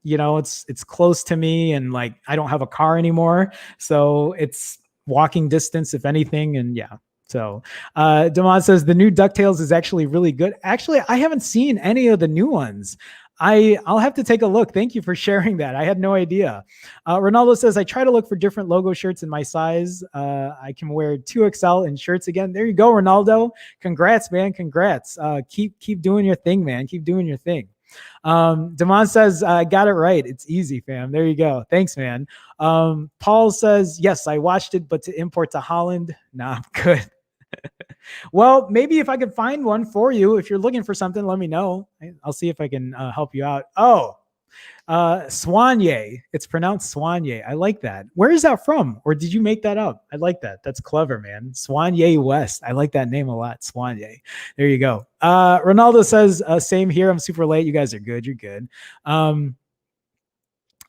A: it's close to me and like I don't have a car anymore. So it's walking distance, if anything. And yeah. So Damon says the new DuckTales is actually really good. Actually, I haven't seen any of the new ones. I'll have to take a look. Thank you for sharing that. I had no idea. Ronaldo says, I try to look for different logo shirts in my size. I can wear 2XL in shirts again. There you go, Ronaldo. Congrats, man. Congrats. Keep doing your thing, man. Keep doing your thing. Damon says, I got it right. It's easy, fam. There you go. Thanks, man. Paul says, yes, I watched it, but to import to Holland, nah, I'm good. Well, maybe if I could find one for you, if you're looking for something, let me know. I'll see if I can help you out. Oh, Soigné. It's pronounced Soigné. I like that. Where is that from? Or did you make that up? I like that. That's clever, man. Soigné West. I like that name a lot. Soigné. There you go. Ronaldo says, same here. I'm super late. You guys are good. You're good.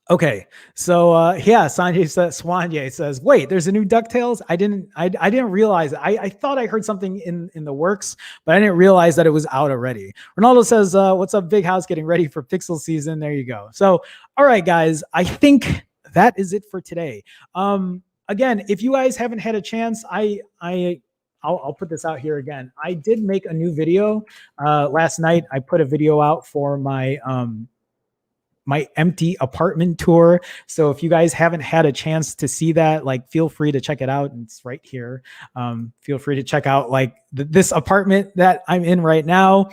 A: Okay, so yeah, Soigné says, wait, there's a new DuckTales? I didn't realize it. I thought I heard something in the works, but I didn't realize that it was out already. Ronaldo says, what's up, Big House, getting ready for Pixel season? There you go. So, all right, guys, I think that is it for today. Again, if you guys haven't had a chance, I'll put this out here again. I did make a new video last night. I put a video out for my my empty apartment tour. So if you guys haven't had a chance to see that, like, feel free to check it out. It's right here. Feel free to check out like this apartment that I'm in right now.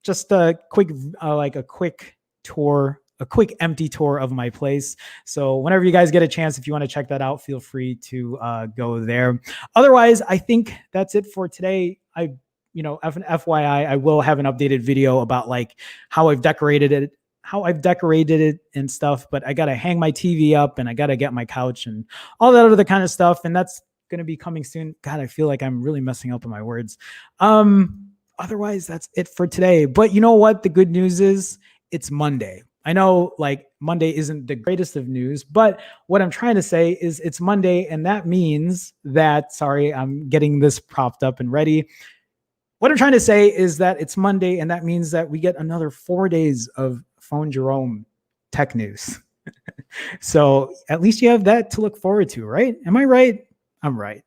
A: Just a quick, like a quick tour, a quick empty tour of my place. So whenever you guys get a chance, if you want to check that out, feel free to go there. Otherwise, I think that's it for today. FYI, I will have an updated video about like how I've decorated it and stuff, but I got to hang my TV up and I got to get my couch and all that other kind of stuff. And that's going to be coming soon. God, I feel like I'm really messing up on my words. Otherwise, that's it for today. But you know what? The good news is it's Monday. I know like Monday isn't the greatest of news, but what I'm trying to say is it's Monday. And that means that, sorry, I'm getting this propped up and ready. What I'm trying to say is that it's Monday, and that means that we get another 4 days of Phone Jerome tech news. So at least you have that to look forward to, right? Am I right? I'm right.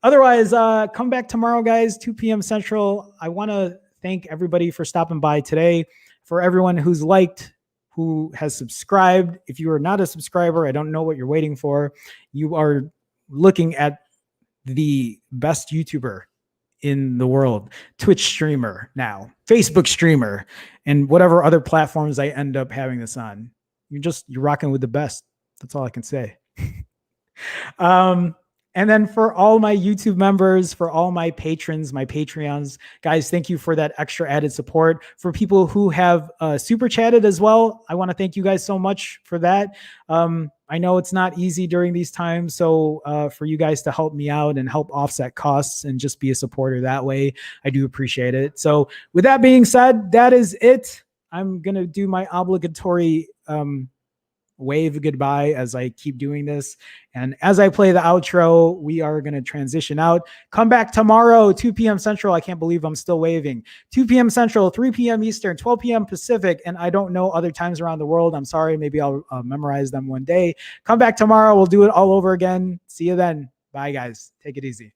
A: Otherwise, come back tomorrow, guys, 2 p.m. Central. I want to thank everybody for stopping by today. For everyone who's liked, who has subscribed. If you are not a subscriber, I don't know what you're waiting for. You are looking at the best YouTuber in the world, Twitch streamer now, Facebook streamer, and whatever other platforms I end up having this on. You're rocking with the best. That's all I can say. And then for all my YouTube members, for all my patrons, my Patreons, guys, thank you for that extra added support. For people who have super chatted as well, I want to thank you guys so much for that. I know it's not easy during these times. So for you guys to help me out and help offset costs and just be a supporter that way, I do appreciate it. So with that being said, that is it. I'm going to do my obligatory wave goodbye as I keep doing this. And as I play the outro, we are going to transition out. Come back tomorrow, 2 p.m. Central. I can't believe I'm still waving. 2 p.m. Central, 3 p.m. Eastern, 12 p.m. Pacific. And I don't know other times around the world. I'm sorry. Maybe I'll memorize them one day. Come back tomorrow. We'll do it all over again. See you then. Bye, guys. Take it easy.